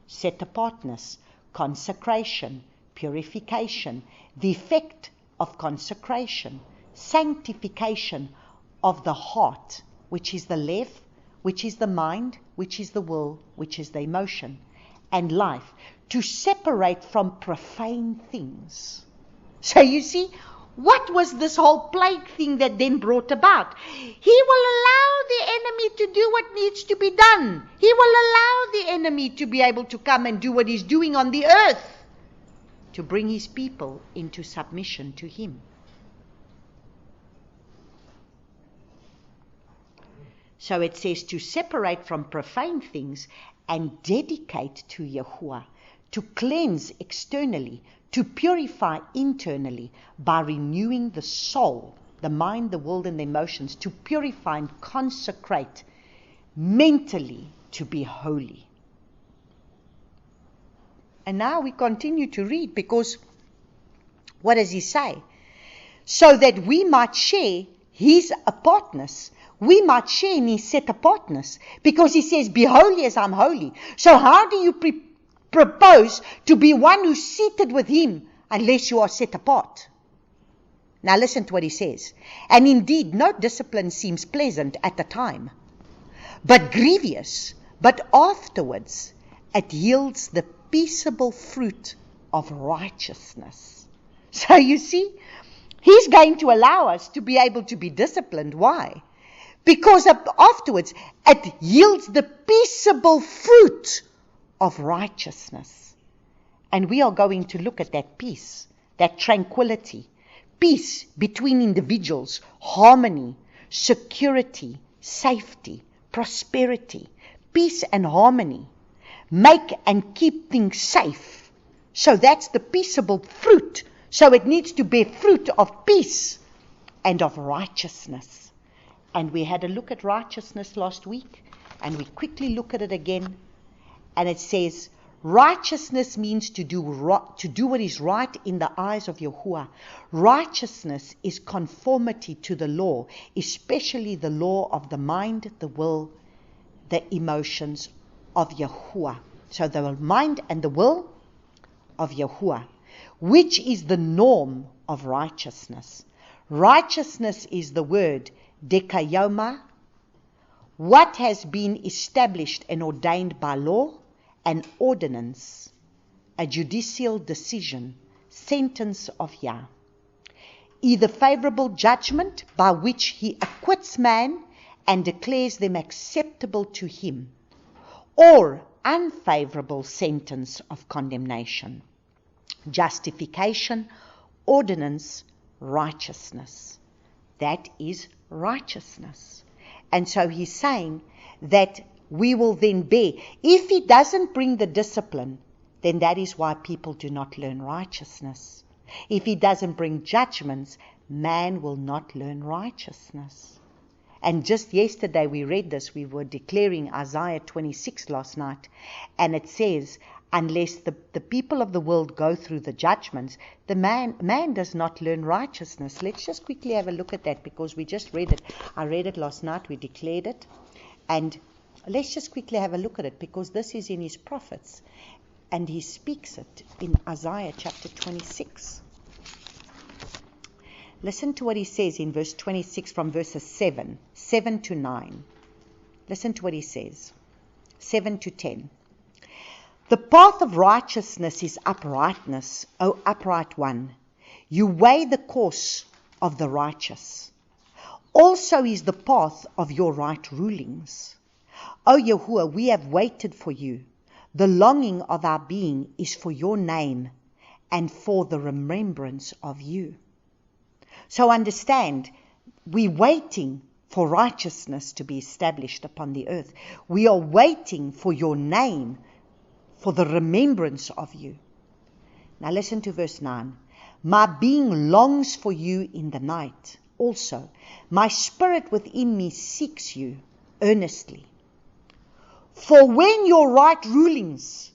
Set apartness, consecration, purification. The effect of consecration, sanctification of the heart, which is the lev, which is the mind, which is the will, which is the emotion, and life, to separate from profane things. So you see, what was this whole plague thing that then brought about? He will allow the enemy to do what needs to be done. He will allow the enemy to be able to come and do what he's doing on the earth, to bring his people into submission to him. So it says to separate from profane things and dedicate to Yahuwah, to cleanse externally, to purify internally by renewing the soul, the mind, the will, and the emotions, to purify and consecrate mentally to be holy. And now we continue to read, because what does he say? So that we might share his apartness. We might share in his set apartness, because he says, be holy as I'm holy. So how do you propose to be one who's seated with him unless you are set apart? Now listen to what he says. And indeed, no discipline seems pleasant at the time, but grievous. But afterwards, it yields the peaceable fruit of righteousness. So you see, he's going to allow us to be able to be disciplined. Why? Because afterwards, it yields the peaceable fruit of righteousness. And we are going to look at that peace, that tranquility, peace between individuals, harmony, security, safety, prosperity, peace and harmony. Make and keep things safe. So that's the peaceable fruit. So it needs to bear fruit of peace and of righteousness. And we had a look at righteousness last week, and we quickly look at it again. And it says, righteousness means to do what is right in the eyes of Yahuwah. Righteousness is conformity to the law, especially the law of the mind, the will, the emotions of Yahuwah. So the mind and the will of Yahuwah, which is the norm of righteousness. Righteousness is the word dekayoma, what has been established and ordained by law, an ordinance, a judicial decision, sentence of Yah. Either favorable judgment by which he acquits man and declares them acceptable to him, or unfavorable sentence of condemnation, justification, ordinance, righteousness. That is righteousness. And so he's saying that we will then bear. If he doesn't bring the discipline, then that is why people do not learn righteousness. If he doesn't bring judgments, man will not learn righteousness. And just yesterday we read this, we were declaring Isaiah 26 last night, and it says, unless the people of the world go through the judgments, the man does not learn righteousness. Let's just quickly have a look at that, because we just read it. I read it last night, we declared it. And let's just quickly have a look at it, because this is in his prophets. And he speaks it in Isaiah chapter 26. Listen to what he says in verse 26 from verses 7 to 9. Listen to what he says. 7 to 10. The path of righteousness is uprightness, O upright one. You weigh the course of the righteous. Also is the path of your right rulings. O Yahuwah, we have waited for you. The longing of our being is for your name and for the remembrance of you. So understand, we're waiting for righteousness to be established upon the earth. We are waiting for your name, for the remembrance of you. Now listen to verse 9. My being longs for you in the night. Also, my spirit within me seeks you earnestly. For when your right rulings,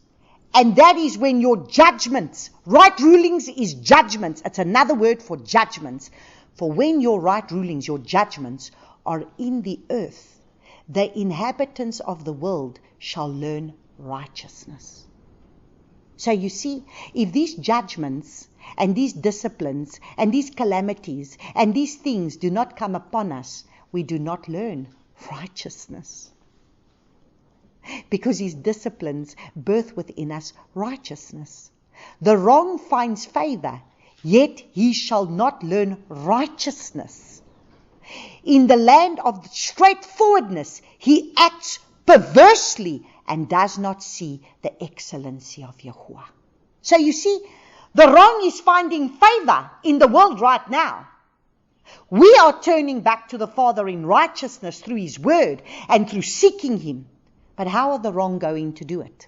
and that is when your judgments, right rulings is judgments. It's another word for judgments. For when your right rulings, your judgments, are in the earth, the inhabitants of the world shall learn righteousness. So you see, if these judgments and these disciplines and these calamities and these things do not come upon us, we do not learn righteousness. Because his disciplines birth within us righteousness. The wrong finds favor, yet he shall not learn righteousness. In the land of straightforwardness, he acts perversely and does not see the excellency of Yahuwah. So you see, the wrong is finding favor in the world right now. We are turning back to the Father in righteousness through his word and through seeking him. But how are the wrong going to do it?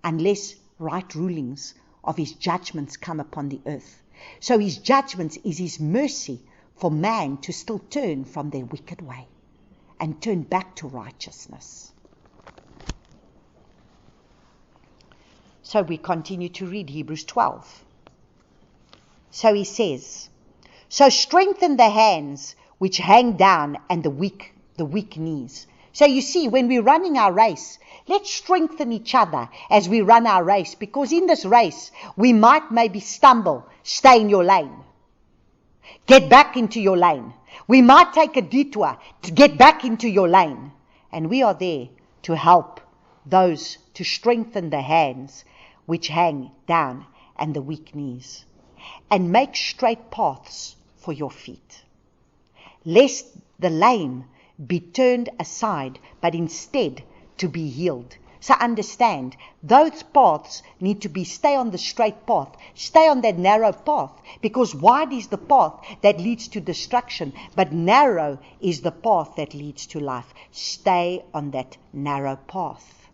Unless right rulings of his judgments come upon the earth. So his judgments is his mercy for man to still turn from their wicked way and turn back to righteousness. So we continue to read Hebrews 12. So he says, so strengthen the hands which hang down and the weak knees. So you see, when we're running our race, let's strengthen each other as we run our race, because in this race, we might maybe stumble. Stay in your lane. Get back into your lane. We might take a detour to get back into your lane. And we are there to help those to strengthen the hands which hang down and the weak knees, and make straight paths for your feet, lest the lame be turned aside, but instead to be healed. So understand, those paths need to stay on the straight path, stay on that narrow path, because wide is the path that leads to destruction, but narrow is the path that leads to life. Stay on that narrow path.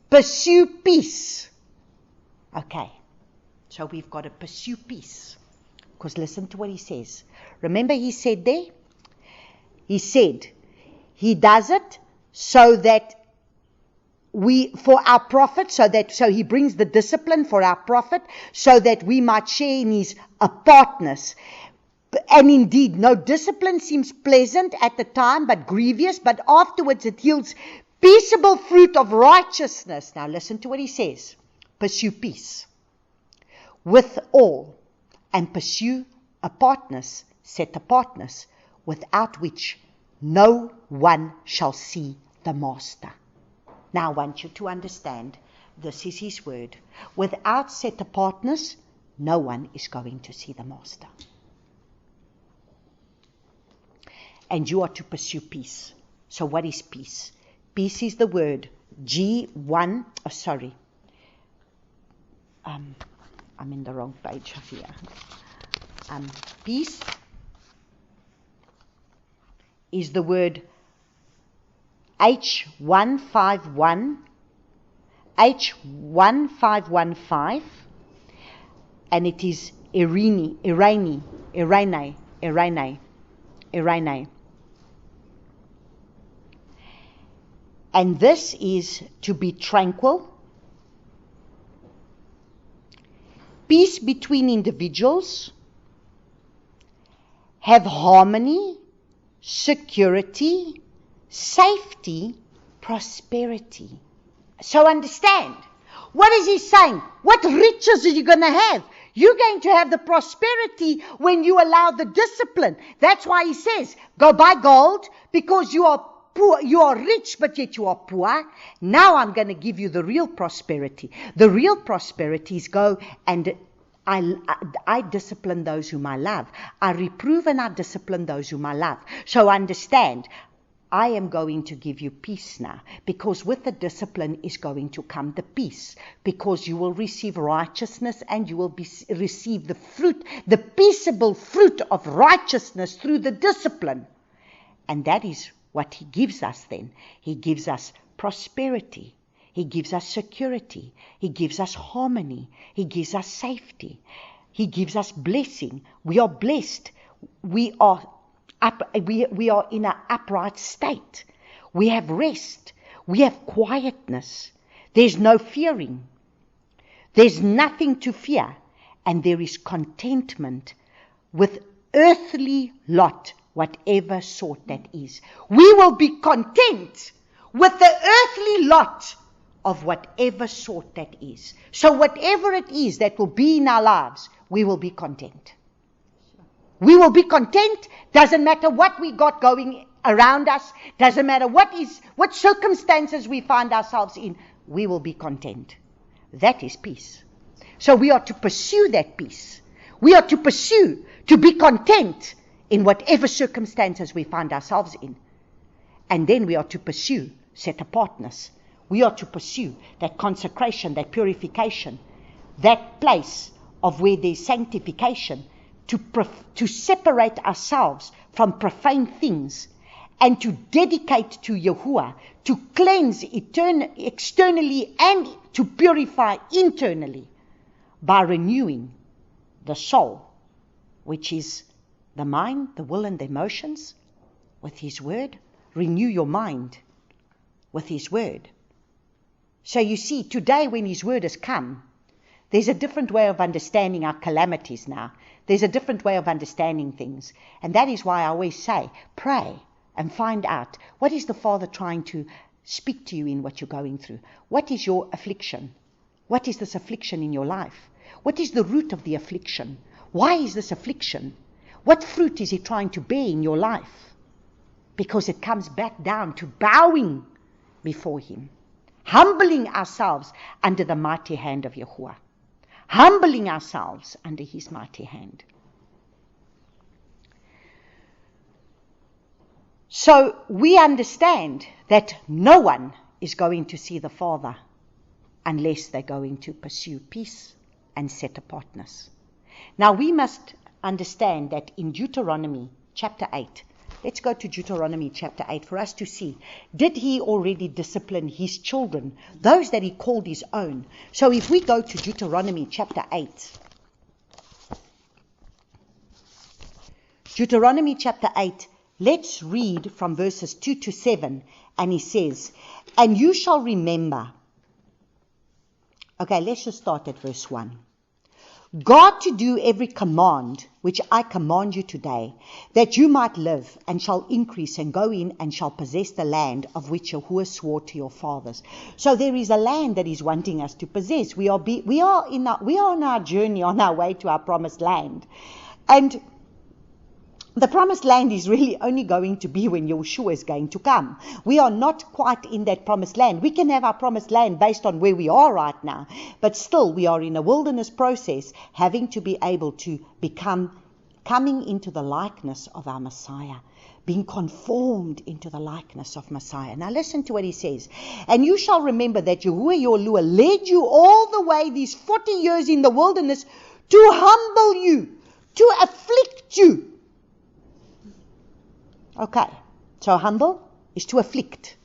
Pursue peace. Okay, so we've got to pursue peace. Because listen to what he says. Remember he said there? He said, he does it so that for our profit, so he brings the discipline for our profit, so that we might share in his apartness. And indeed, no discipline seems pleasant at the time, but grievous, but afterwards it yields peaceable fruit of righteousness. Now listen to what he says. Pursue peace with all, and pursue apartness, set apartness, without which no one shall see the Master. Now I want you to understand, this is his word. Without set apartness, no one is going to see the Master. And you are to pursue peace. So what is peace? Peace is the word G1, I'm in the wrong page here. Peace is the word H1515, and it is Irene. And this is to be tranquil, peace between individuals, have harmony, security, safety, prosperity. So understand, what is he saying? What riches are you going to have? You're going to have the prosperity when you allow the discipline. That's why he says, go buy gold, because you are poor, you are rich, but yet you are poor. Now I'm going to give you the real prosperity. The real prosperity is go and I discipline those whom I love. I reprove and I discipline those whom I love. So understand, I am going to give you peace now, because with the discipline is going to come the peace, because you will receive righteousness and you will receive the fruit, the peaceable fruit of righteousness through the discipline. And that is what he gives us then. He gives us prosperity. He gives us security. He gives us harmony. He gives us safety. He gives us blessing. We are blessed. We are in an upright state. We have rest. We have quietness. There's no fearing. There's nothing to fear. And there is contentment with earthly lot, whatever sort that is. We will be content with the earthly lot, of whatever sort that is. So whatever it is that will be in our lives, we will be content. We will be content. Doesn't matter what we got going around us. Doesn't matter what circumstances we find ourselves in. We will be content. That is peace. So we are to pursue that peace. We are to pursue to be content in whatever circumstances we find ourselves in. And then we are to pursue set apartness. We are to pursue that consecration, that purification, that place of where there's sanctification, to separate ourselves from profane things and to dedicate to Yahuwah, to cleanse externally and to purify internally by renewing the soul, which is the mind, the will and the emotions, with His word. Renew your mind with His word. So you see, today when His word has come, there's a different way of understanding our calamities now. There's a different way of understanding things. And that is why I always say, pray and find out, what is the Father trying to speak to you in what you're going through? What is your affliction? What is this affliction in your life? What is the root of the affliction? Why is this affliction? What fruit is He trying to bear in your life? Because it comes back down to bowing before Him, humbling ourselves under the mighty hand of Yahuwah, humbling ourselves under His mighty hand. So we understand that no one is going to see the Father unless they're going to pursue peace and set apartness. Now we must understand that in Deuteronomy chapter 8, let's go to Deuteronomy chapter 8 for us to see, did He already discipline His children, those that He called His own? So if we go to Deuteronomy chapter 8, Deuteronomy chapter 8, let's read from verses 2 to 7, and He says, and you shall remember. Okay, let's just start at verse 1. God to do every command which I command you today, that you might live and shall increase and go in and shall possess the land of which Yahuwah swore to your fathers. So there is a land that He's wanting us to possess. We are on our journey, on our way to our promised land. And the promised land is really only going to be when Yeshua is going to come. We are not quite in that promised land. We can have our promised land based on where we are right now, but still we are in a wilderness process, having to be able to coming into the likeness of our Messiah, being conformed into the likeness of Messiah. Now listen to what He says. And you shall remember that Yahuwah your Lord led you all the way these 40 years in the wilderness to humble you, to afflict you. Okay, so humble is to afflict.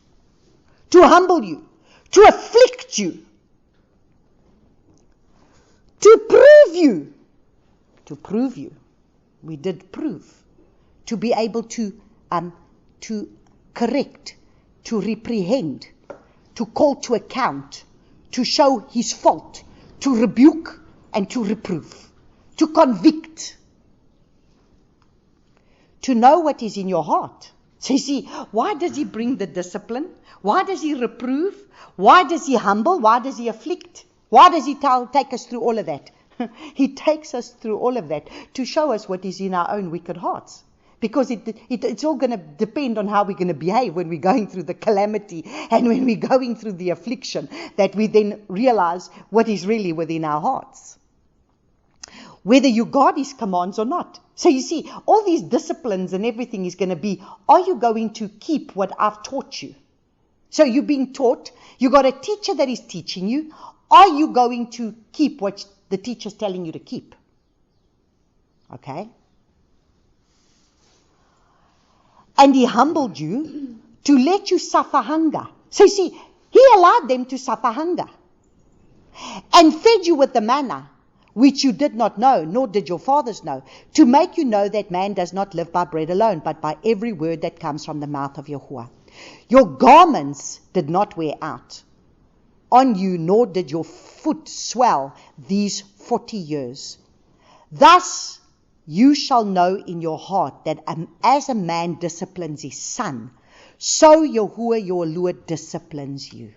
To humble you, to afflict you, to prove you. We did prove. To be able to correct, to reprehend, to call to account, to show His fault, to rebuke and to reprove, to convict. To know what is in your heart. So you see, why does He bring the discipline? Why does He reprove? Why does He humble? Why does He afflict? Why does He take us through all of that? He takes us through all of that to show us what is in our own wicked hearts. Because it's all going to depend on how we're going to behave when we're going through the calamity and when we're going through the affliction, that we then realize what is really within our hearts. Whether you guard His commands or not. So you see, all these disciplines and everything is going to be, are you going to keep what I've taught you? So you're being taught, you got a teacher that is teaching you. Are you going to keep what the teacher's telling you to keep? Okay. And He humbled you to let you suffer hunger. So you see, He allowed them to suffer hunger. And fed you with the manna, which you did not know, nor did your fathers know, to make you know that man does not live by bread alone, but by every word that comes from the mouth of Yahuwah. Your garments did not wear out on you, nor did your foot swell these 40 years. Thus you shall know in your heart that as a man disciplines his son, so Yahuwah your Lord disciplines you.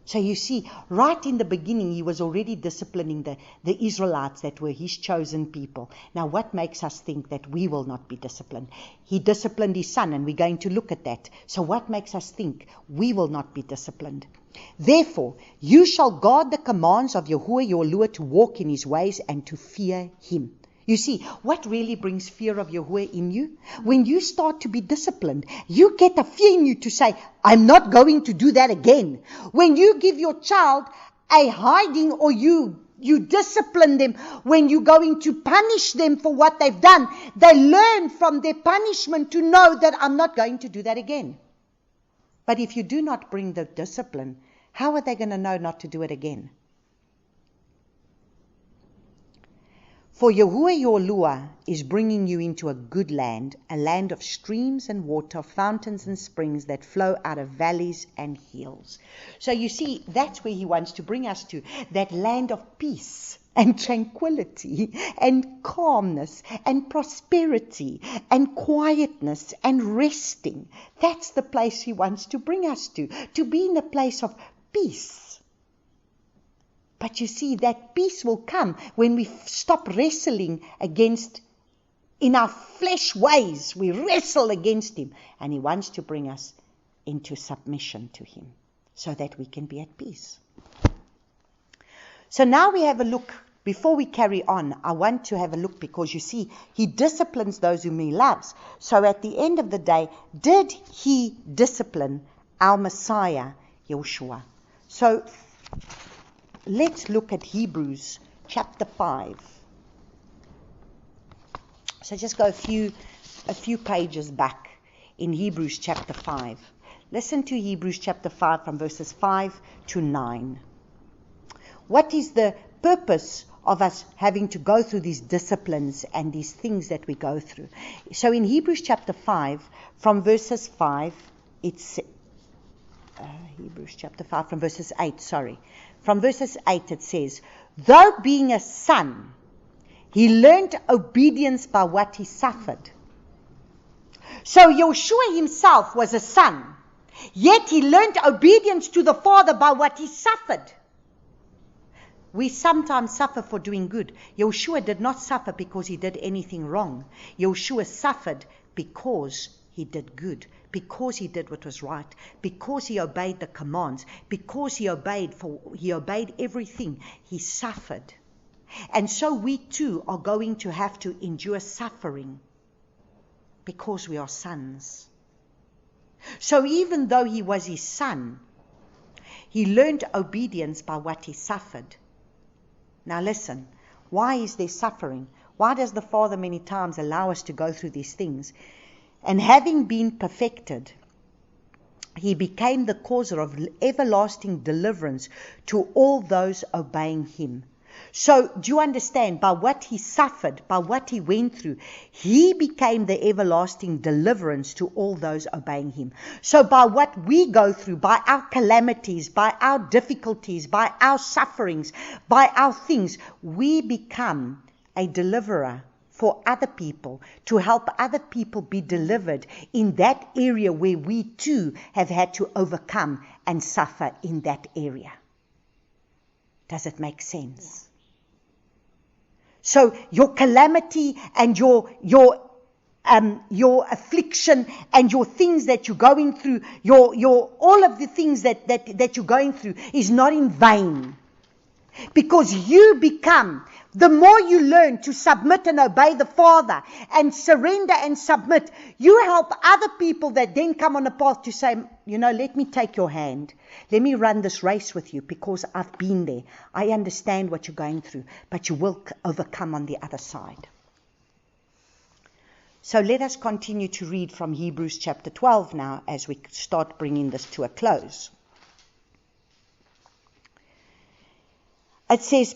So you see, right in the beginning, he was already disciplining the Israelites that were his chosen people. Now, what makes us think that we will not be disciplined? He disciplined his son, and we're going to look at that. So what makes us think we will not be disciplined? Therefore, you shall guard the commands of Yahuwah your Lord to walk in his ways and to fear him. You see, what really brings fear of Yahuwah in you? When you start to be disciplined, you get a fear in you to say, I'm not going to do that again. When you give your child a hiding, or you discipline them, when you're going to punish them for what they've done, they learn from their punishment to know that I'm not going to do that again. But if you do not bring the discipline, how are they going to know not to do it again? For Yahuwah your Lua is bringing you into a good land, a land of streams and water, fountains and springs that flow out of valleys and hills. So you see, that's where he wants to bring us to, that land of peace and tranquility and calmness and prosperity and quietness and resting. That's the place he wants to bring us to be in a place of peace. But you see, that peace will come when we stop wrestling against, in our flesh ways, we wrestle against him. And he wants to bring us into submission to him so that we can be at peace. So now we have a look. Before we carry on, I want to have a look, because you see, he disciplines those whom he loves. So at the end of the day, did he discipline our Messiah, Yeshua? So let's look at Hebrews chapter 5. So just go a few pages back in Hebrews chapter 5. Listen to Hebrews chapter 5 from verses 5 to 9. What is the purpose of us having to go through these disciplines and these things that we go through? So in Hebrews chapter 5, from verses 5, it's Hebrews chapter 5 from verses 8, From verses 8 it says, though being a son, he learned obedience by what he suffered. So Yeshua himself was a son, yet he learned obedience to the Father by what he suffered. We sometimes suffer for doing good. Yeshua did not suffer because he did anything wrong. Yeshua suffered because he did good, because he did what was right, because he obeyed the commands, because he obeyed everything. He suffered. And so we too are going to have to endure suffering because we are sons. So even though he was his son, he learned obedience by what he suffered. Now listen, why is there suffering? Why does the Father many times allow us to go through these things? And having been perfected, he became the causer of everlasting deliverance to all those obeying him. So, do you understand? By what he suffered, by what he went through, he became the everlasting deliverance to all those obeying him. So, by what we go through, by our calamities, by our difficulties, by our sufferings, by our things, we become a deliverer for other people, to help other people be delivered in that area where we too have had to overcome and suffer in that area. Does it make sense? So your calamity and your affliction and your things that you're going through, your all of the things that you're going through is not in vain. Because you become, the more you learn to submit and obey the Father and surrender and submit, you help other people that then come on a path to say, let me take your hand. Let me run this race with you because I've been there. I understand what you're going through, but you will overcome on the other side. So let us continue to read from Hebrews chapter 12 now as we start bringing this to a close. It says,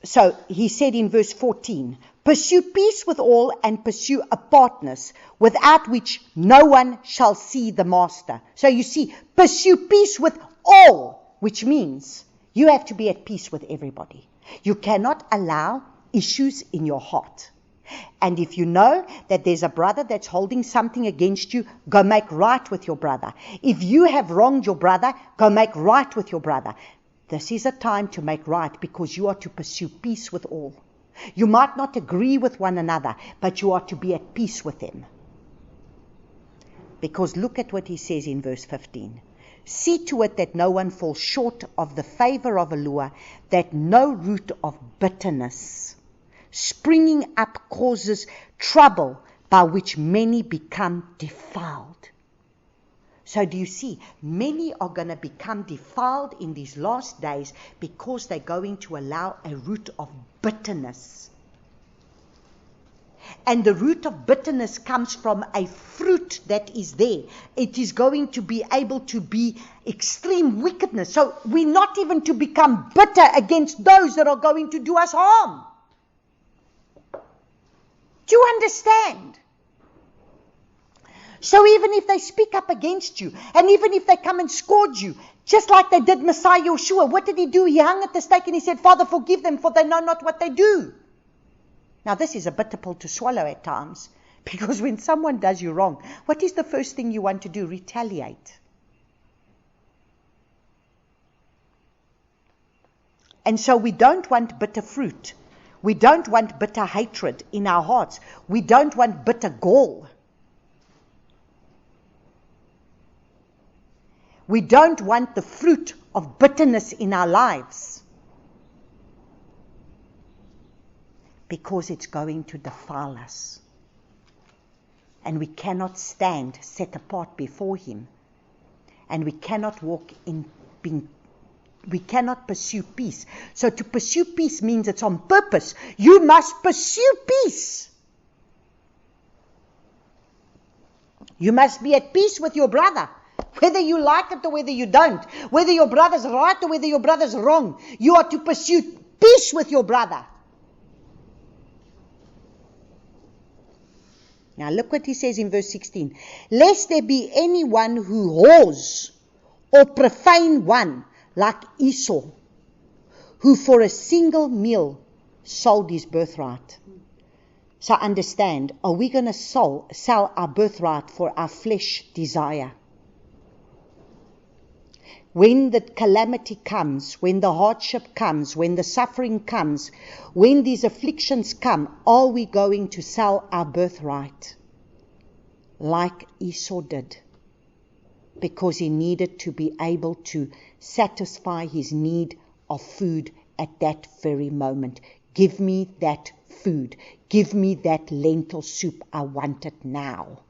so he said in verse 14, pursue peace with all and pursue apartness, without which no one shall see the master. So you see, pursue peace with all, which means you have to be at peace with everybody. You cannot allow issues in your heart. And if you know that there's a brother that's holding something against you, go make right with your brother. If you have wronged your brother, go make right with your brother. This is a time to make right, because you are to pursue peace with all. You might not agree with one another, but you are to be at peace with them. Because look at what he says in verse 15. See to it that no one falls short of the favor of Eloah, that no root of bitterness springing up causes trouble, by which many become defiled. So do you see, many are going to become defiled in these last days because they're going to allow a root of bitterness. And the root of bitterness comes from a fruit that is there. It is going to be able to be extreme wickedness. So we're not even to become bitter against those that are going to do us harm. Do you understand? So even if they speak up against you, and even if they come and scourge you, just like they did Messiah Yeshua, what did he do? He hung at the stake and he said, Father, forgive them, for they know not what they do. Now this is a bitter pill to swallow at times, because when someone does you wrong, what is the first thing you want to do? Retaliate. And so we don't want bitter fruit. We don't want bitter hatred in our hearts. We don't want bitter gall. We don't want the fruit of bitterness in our lives, because it's going to defile us. And we cannot stand set apart before Him. And we cannot walk in being. We cannot pursue peace. So to pursue peace means it's on purpose. You must pursue peace. You must be at peace with your brother, whether you like it or whether you don't, whether your brother's right or whether your brother's wrong. You are to pursue peace with your brother. Now look what he says in verse 16. Lest there be anyone who whores or profane one, like Esau, who for a single meal sold his birthright. So understand, are we going to sell our birthright for our flesh desire? When the calamity comes, when the hardship comes, when the suffering comes, when these afflictions come, are we going to sell our birthright like Esau did? Because he needed to be able to satisfy his need of food at that very moment. Give me that food. Give me that lentil soup. I want it now.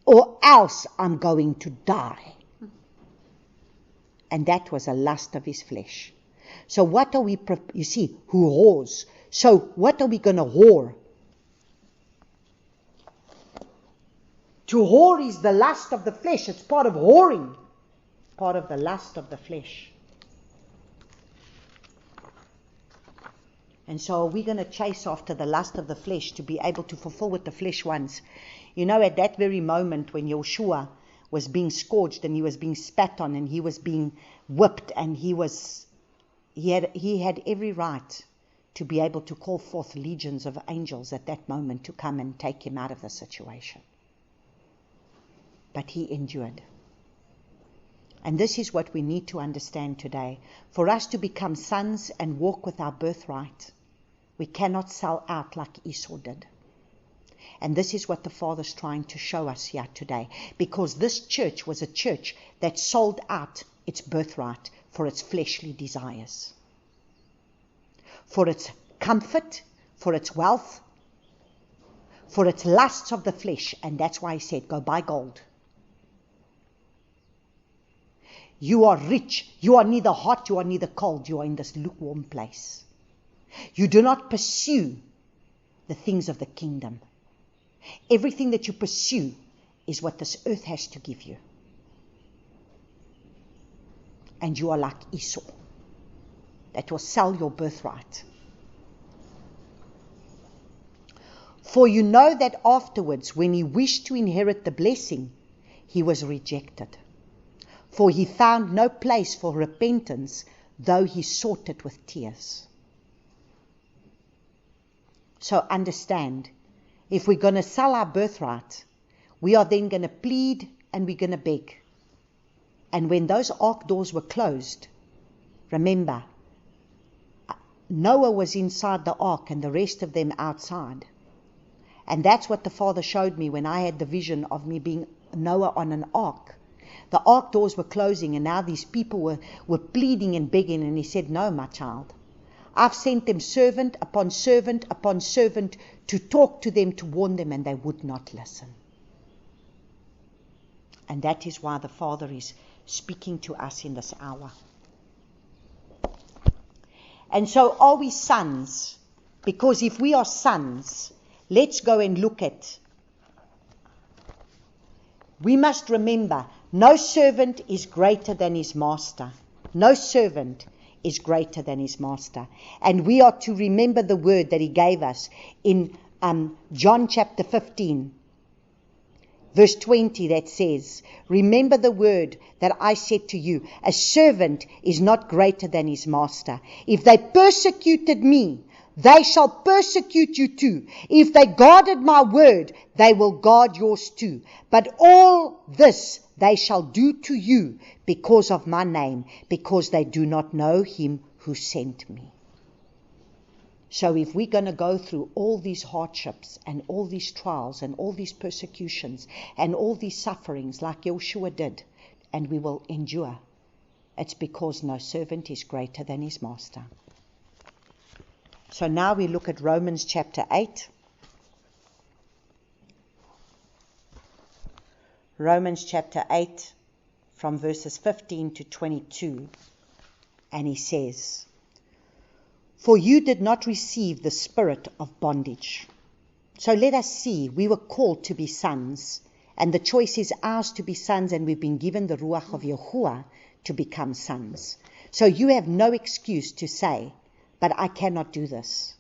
Or else I'm going to die. And that was a lust of his flesh. So what are we, you see, who whores. So what are we going to whore? To whore is the lust of the flesh. It's part of whoring. Part of the lust of the flesh. And so are we going to chase after the lust of the flesh to be able to fulfill what the flesh wants? You know, at that very moment when Yeshua was being scourged and he was being spat on and he was being whipped and he had every right to be able to call forth legions of angels at that moment to come and take him out of the situation. But he endured. And this is what we need to understand today. For us to become sons and walk with our birthright, we cannot sell out like Esau did. And this is what the Father's trying to show us here today. Because this church was a church that sold out its birthright for its fleshly desires. For its comfort, for its wealth, for its lusts of the flesh. And that's why he said, go buy gold. You are rich. You are neither hot, you are neither cold. You are in this lukewarm place. You do not pursue the things of the kingdom. Everything that you pursue is what this earth has to give you. And you are like Esau, that will sell your birthright. For you know that afterwards, when he wished to inherit the blessing, he was rejected. For he found no place for repentance, though he sought it with tears. So understand, if we're going to sell our birthright, we are then going to plead and we're going to beg. And when those ark doors were closed, remember, Noah was inside the ark and the rest of them outside. And that's what the Father showed me when I had the vision of me being Noah on an ark. The ark doors were closing and now these people were pleading and begging, and he said, no, my child. I've sent them servant upon servant upon servant to talk to them, to warn them, and they would not listen. And that is why the Father is speaking to us in this hour. And so are we sons? Because if we are sons, let's go and look at. We must remember, no servant is greater than his master. No servant is greater than his master. And we are to remember the word that he gave us in John chapter 15, verse 20, that says, remember the word that I said to you, a servant is not greater than his master. If they persecuted me, they shall persecute you too. If they guarded my word, they will guard yours too. But all this they shall do to you because of my name, because they do not know him who sent me. So if we're going to go through all these hardships and all these trials and all these persecutions and all these sufferings like Joshua did, and we will endure, it's because no servant is greater than his master. So now we look at Romans chapter 8. Romans chapter 8 from verses 15 to 22. And he says, for you did not receive the spirit of bondage. So let us see, we were called to be sons. And the choice is ours to be sons, and we've been given the Ruach of Yahuwah to become sons. So you have no excuse to say, but I cannot do this.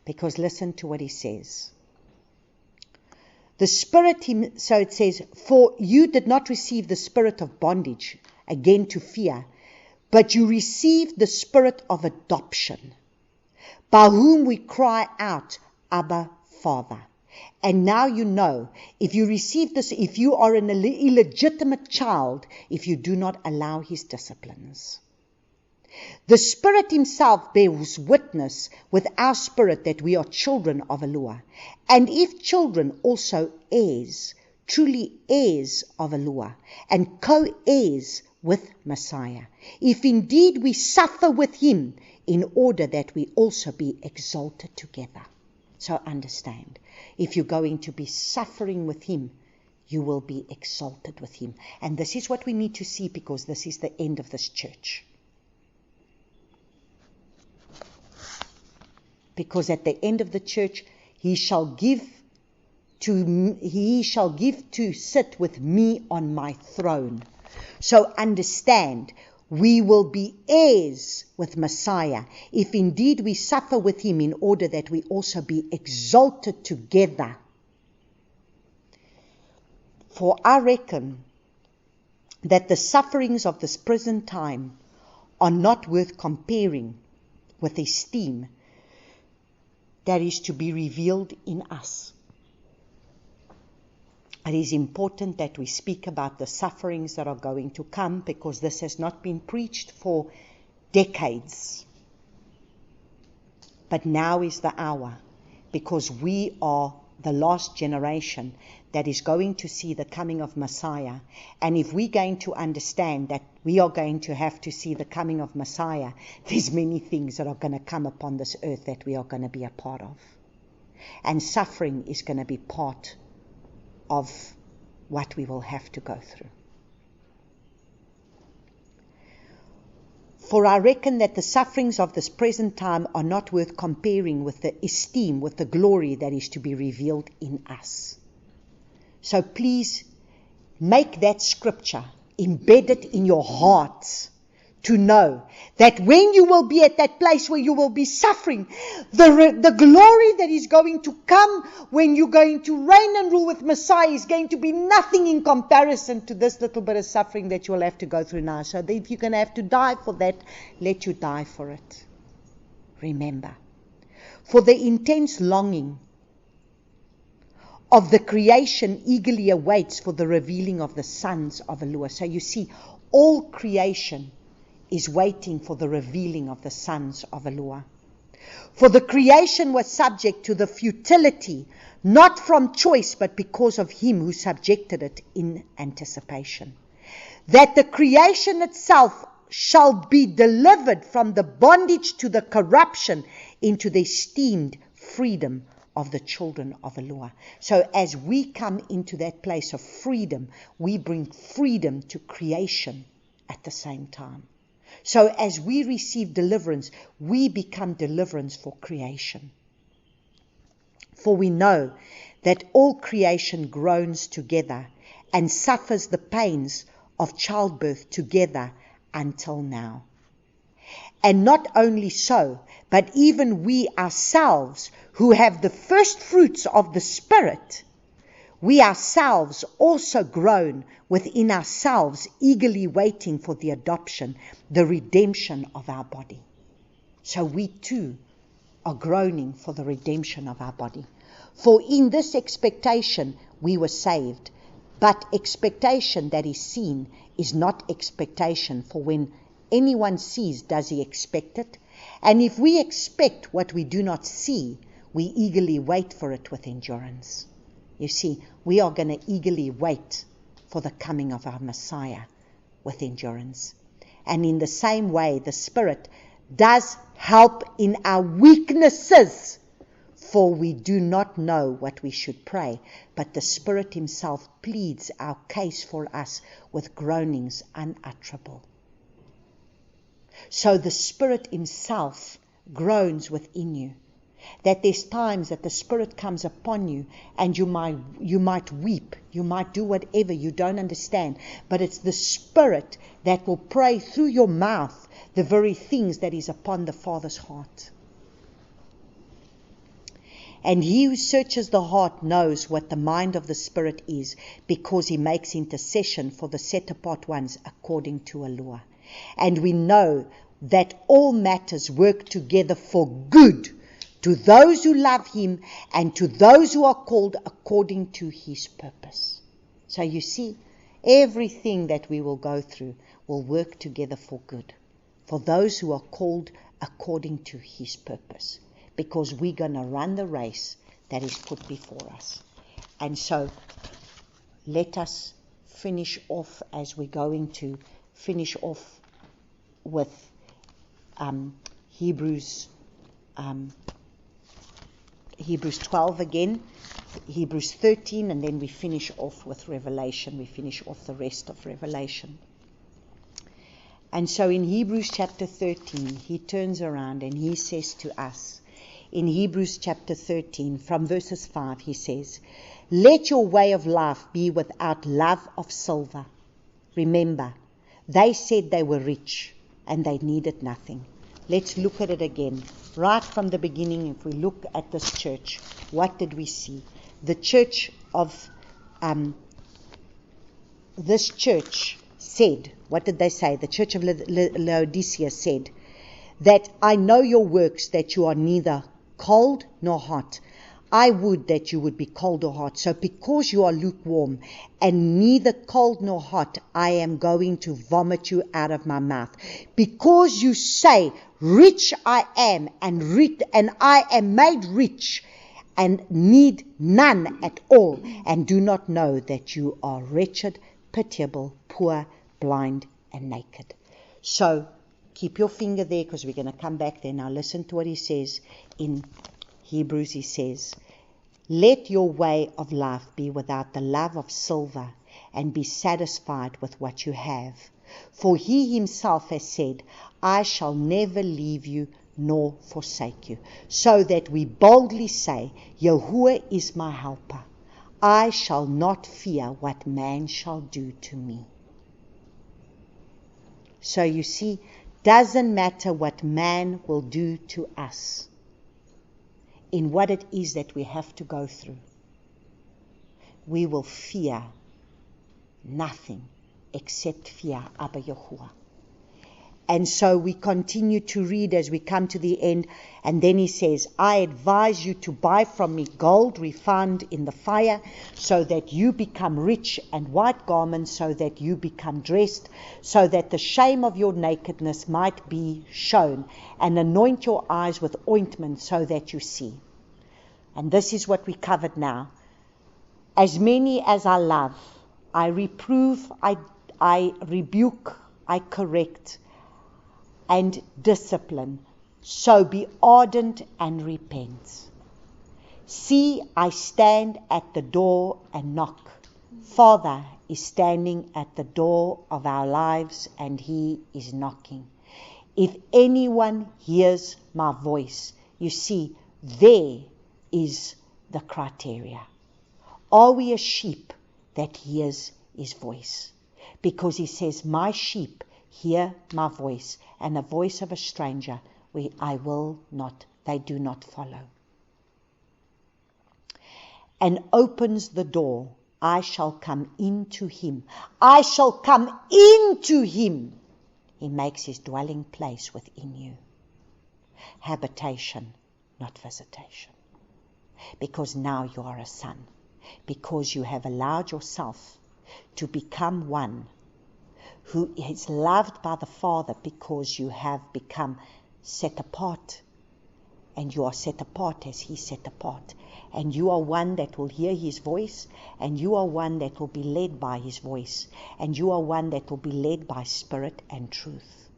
Because listen to what he says. The Spirit, so it says, for you did not receive the spirit of bondage, again to fear, but you received the spirit of adoption, by whom we cry out, Abba, Father. And now you know, if you receive this, if you are an illegitimate child, if you do not allow his disciplines. The Spirit himself bears witness with our spirit that we are children of Elohim. And if children, also heirs, truly heirs of Elohim, and co-heirs with Messiah. If indeed we suffer with him, in order that we also be exalted together. So understand, if you're going to be suffering with him, you will be exalted with him. And this is what we need to see, because this is the end of this church. Because at the end of the church, he shall give to sit with me on my throne. So understand, we will be heirs with Messiah, if indeed we suffer with him, in order that we also be exalted together. For I reckon that the sufferings of this present time are not worth comparing with the esteem that is to be revealed in us. It is important that we speak about the sufferings that are going to come, because this has not been preached for decades. But now is the hour, because we are the last generation that is going to see the coming of Messiah. And if we're going to understand that we are going to have to see the coming of Messiah, there's many things that are going to come upon this earth that we are going to be a part of. And suffering is going to be part of what we will have to go through. For I reckon that the sufferings of this present time are not worth comparing with the esteem, with the glory that is to be revealed in us. So please make that scripture embedded in your hearts, to know that when you will be at that place where you will be suffering, the glory that is going to come when you're going to reign and rule with Messiah is going to be nothing in comparison to this little bit of suffering that you will have to go through now. So that if you're going to have to die for that, let you die for it. Remember, For the intense longing of the creation eagerly awaits for the revealing of the sons of Elohim. So you see, all creation is waiting for the revealing of the sons of Elohim. For the creation was subject to the futility, not from choice, but because of him who subjected it in anticipation. That the creation itself shall be delivered from the bondage to the corruption into the esteemed freedom of the children of Elohim. So as we come into that place of freedom, we bring freedom to creation at the same time. So as we receive deliverance, we become deliverance for creation. For we know that all creation groans together and suffers the pains of childbirth together until now. And not only so, but even we ourselves who have the first fruits of the Spirit, we ourselves also groan within ourselves, eagerly waiting for the adoption, the redemption of our body. So we too are groaning for the redemption of our body. For in this expectation we were saved. But expectation that is seen is not expectation, for when anyone sees, does he expect it? And if we expect what we do not see, we eagerly wait for it with endurance. You see, we are going to eagerly wait for the coming of our Messiah with endurance. And in the same way, the Spirit does help in our weaknesses, for we do not know what we should pray, but the Spirit himself pleads our case for us with groanings unutterable. So the Spirit himself groans within you. That there's times that the Spirit comes upon you and you might weep, you might do whatever, you don't understand. But it's the Spirit that will pray through your mouth the very things that is upon the Father's heart. And he who searches the heart knows what the mind of the Spirit is, because he makes intercession for the set apart ones according to Elohim. And we know that all matters work together for good to those who love him and to those who are called according to his purpose. So you see, everything that we will go through will work together for good, for those who are called according to his purpose, because we're going to run the race that is put before us. And so let us finish off, as we're going to finish off with Hebrews 12 again, Hebrews 13, and then we finish off with Revelation. We finish off the rest of Revelation. And so in Hebrews chapter 13, he turns around and he says to us, in Hebrews chapter 13, from verses 5, he says, "Let your way of life be without love of silver." Remember, they said they were rich and they needed nothing. Let's look at it again. Right from the beginning, if we look at this church, what did we see? The church of this church said, what did they say? The church of Laodicea said that, "I know your works, that you are neither cold nor hot. I would that you would be cold or hot. So because you are lukewarm and neither cold nor hot, I am going to vomit you out of my mouth. Because you say, rich I am, and I am made rich, and need none at all, and do not know that you are wretched, pitiable, poor, blind, and naked." So keep your finger there, because we're going to come back there. Now listen to what he says in Hebrews. He says, "Let your way of life be without the love of silver, and be satisfied with what you have. For he himself has said, I shall never leave you nor forsake you." So that we boldly say, "Yahuwah is my helper. I shall not fear what man shall do to me." So you see, doesn't matter what man will do to us, in what it is that we have to go through, we will fear nothing except fear Abba Yahuwah. And so we continue to read as we come to the end. And then he says, I advise you to buy from me gold refined in the fire, so that you become rich, and white garments, so that you become dressed, so that the shame of your nakedness might be shown, and anoint your eyes with ointment, so that you see. And this is what we covered now. As many as I love, I reprove, I rebuke, I correct, and discipline. So be ardent and repent. See, I stand at the door and knock. Father is standing at the door of our lives, and he is knocking. If anyone hears my voice, you see, there is the criteria. Are we a sheep that hears his voice? Because he says, my sheep hear my voice, and the voice of a stranger they do not follow. And opens the door, I shall come into him. I shall come into him. He makes his dwelling place within you. Habitation, not visitation. Because now you are a son. Because you have allowed yourself to become one who is loved by the Father, because you have become set apart. And you are set apart as he set apart. And you are one that will hear his voice, and you are one that will be led by his voice, and you are one that will be led by spirit and truth.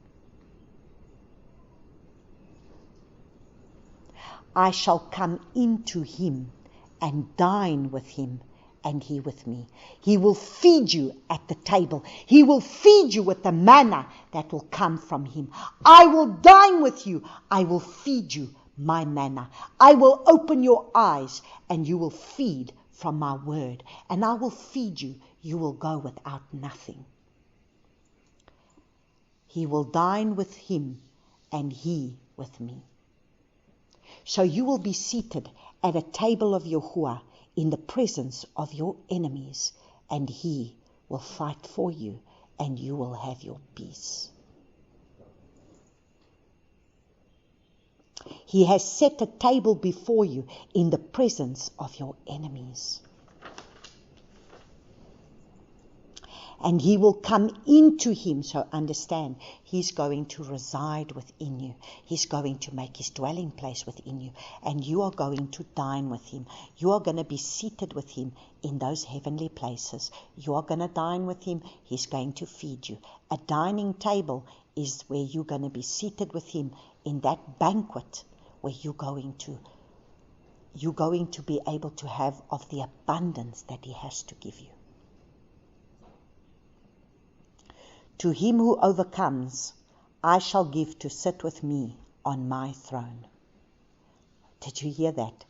I shall come into him and dine with him, and he with me. He will feed you at the table. He will feed you with the manna that will come from him. I will dine with you. I will feed you my manna. I will open your eyes, and you will feed from my word. And I will feed you. You will go without nothing. He will dine with him, and he with me. So you will be seated at a table of Yahuwah in the presence of your enemies, and he will fight for you, and you will have your peace. He has set a table before you in the presence of your enemies. And he will come into him. So understand, he's going to reside within you. He's going to make his dwelling place within you. And you are going to dine with him. You are going to be seated with him in those heavenly places. You are going to dine with him. He's going to feed you. A dining table is where you're going to be seated with him in that banquet, where you're going to be able to have of the abundance that he has to give you. To him who overcomes, I shall give to sit with me on my throne. Did you hear that?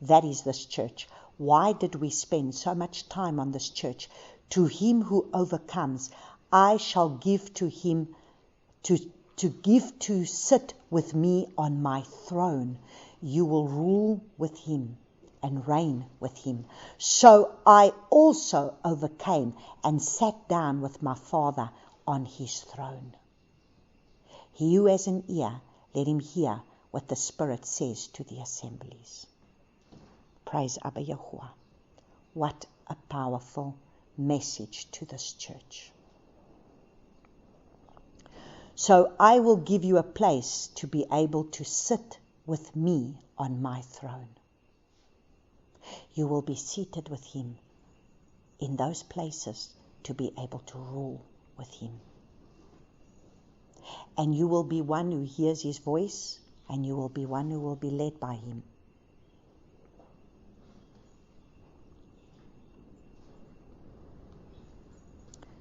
That is this church. Why did we spend so much time on this church? To him who overcomes, I shall give to him to sit with me on my throne. You will rule with him and reign with him. So I also overcame and sat down with my Father on his throne. He who has an ear, let him hear what the Spirit says to the assemblies. Praise Abba Yahuwah. What a powerful message to this church. So I will give you a place to be able to sit with me on my throne. You will be seated with him in those places to be able to rule with him. And you will be one who hears his voice, and you will be one who will be led by him.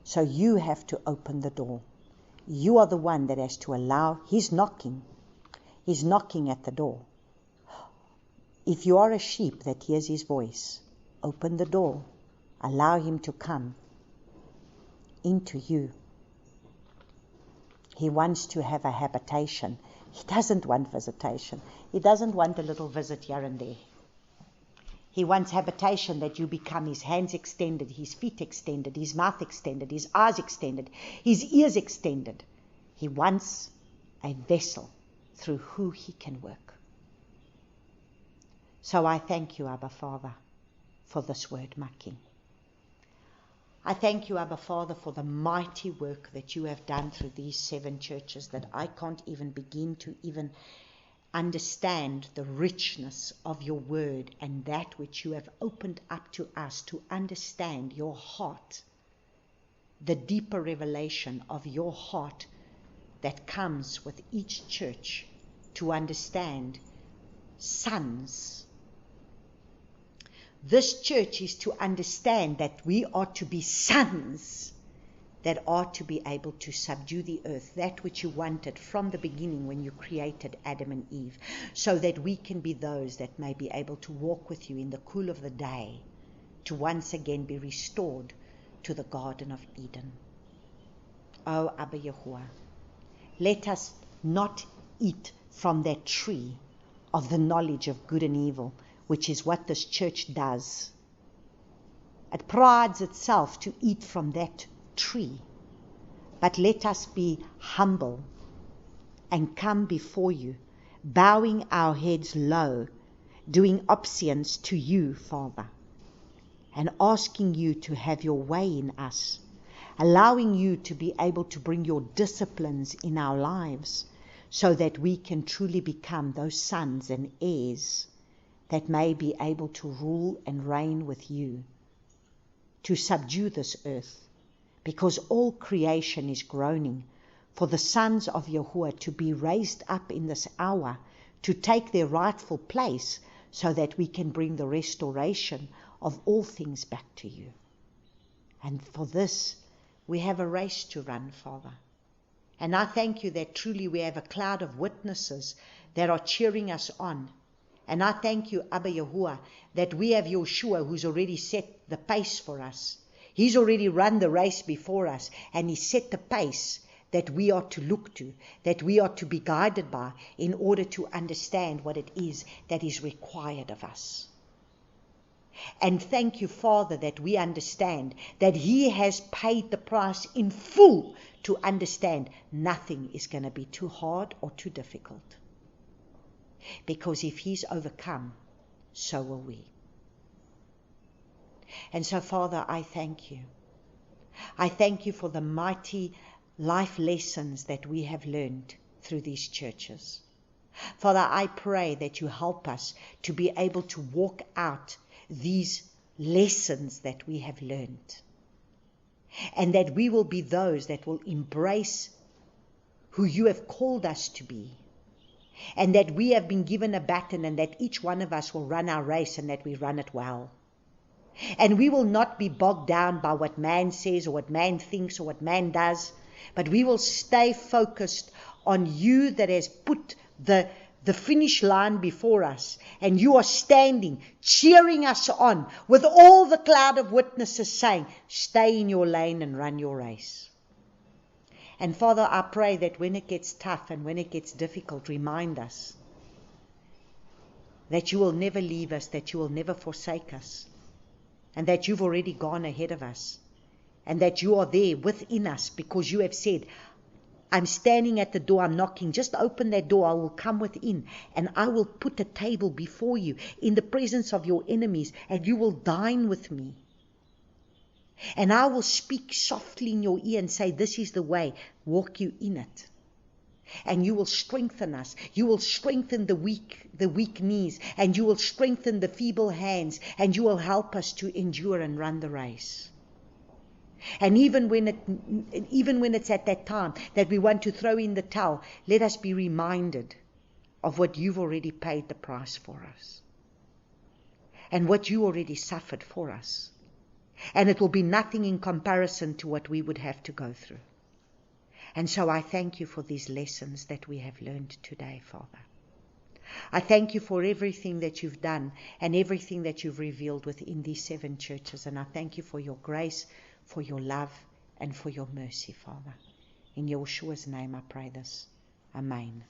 So you have to open the door. You are the one that has to allow. He's knocking. He's knocking at the door. If you are a sheep that hears his voice, open the door. Allow him to come into you. He wants to have a habitation. He doesn't want visitation. He doesn't want a little visit here and there. He wants habitation, that you become his hands extended, his feet extended, his mouth extended, his eyes extended, his ears extended. He wants a vessel through who He can work. So I thank you, Abba Father, for this word, my King. I thank you, Abba Father, for the mighty work that you have done through these 7 churches that I can't even begin to even understand the richness of your word and that which you have opened up to us to understand your heart, the deeper revelation of your heart that comes with each church to understand sons. This church is to understand that we are to be sons that are to be able to subdue the earth, that which you wanted from the beginning when you created Adam and Eve, so that we can be those that may be able to walk with you in the cool of the day, to once again be restored to the Garden of Eden. Oh, Abba Yahuwah, let us not eat from that tree of the knowledge of good and evil, which is what this church does. It prides itself to eat from that tree. But let us be humble and come before you, bowing our heads low, doing obeisance to you, Father, and asking you to have your way in us, allowing you to be able to bring your disciplines in our lives, so that we can truly become those sons and heirs that may be able to rule and reign with you, to subdue this earth, because all creation is groaning for the sons of Yahuwah to be raised up in this hour, to take their rightful place, so that we can bring the restoration of all things back to you. And for this, we have a race to run, Father. And I thank you that truly we have a cloud of witnesses that are cheering us on. And I thank you, Abba Yahuwah, that we have Yeshua who's already set the pace for us. He's already run the race before us, and He set the pace that we are to look to, that we are to be guided by, in order to understand what it is that is required of us. And thank you, Father, that we understand that He has paid the price in full to understand nothing is going to be too hard or too difficult. Because if He's overcome, so will we. And so, Father, I thank you. I thank you for the mighty life lessons that we have learned through these churches. Father, I pray that you help us to be able to walk out these lessons that we have learned, and that we will be those that will embrace who you have called us to be, and that we have been given a baton, and that each one of us will run our race, and that we run it well. And we will not be bogged down by what man says or what man thinks or what man does, but we will stay focused on you that has put the finish line before us, and you are standing, cheering us on with all the cloud of witnesses saying, stay in your lane and run your race. And Father, I pray that when it gets tough and when it gets difficult, remind us that you will never leave us, that you will never forsake us, and that you've already gone ahead of us, and that you are there within us, because you have said, I'm standing at the door, I'm knocking, just open that door, I will come within, and I will put a table before you in the presence of your enemies, and you will dine with me. And I will speak softly in your ear and say, this is the way, walk you in it. And you will strengthen us. You will strengthen the weak knees, and you will strengthen the feeble hands, and you will help us to endure and run the race. And even when it's at that time that we want to throw in the towel, let us be reminded of what you've already paid the price for us, and what you already suffered for us. And it will be nothing in comparison to what we would have to go through. And so I thank you for these lessons that we have learned today, Father. I thank you for everything that you've done and everything that you've revealed within these 7 churches. And I thank you for your grace, for your love, and for your mercy, Father. In Yeshua's name I pray this. Amen.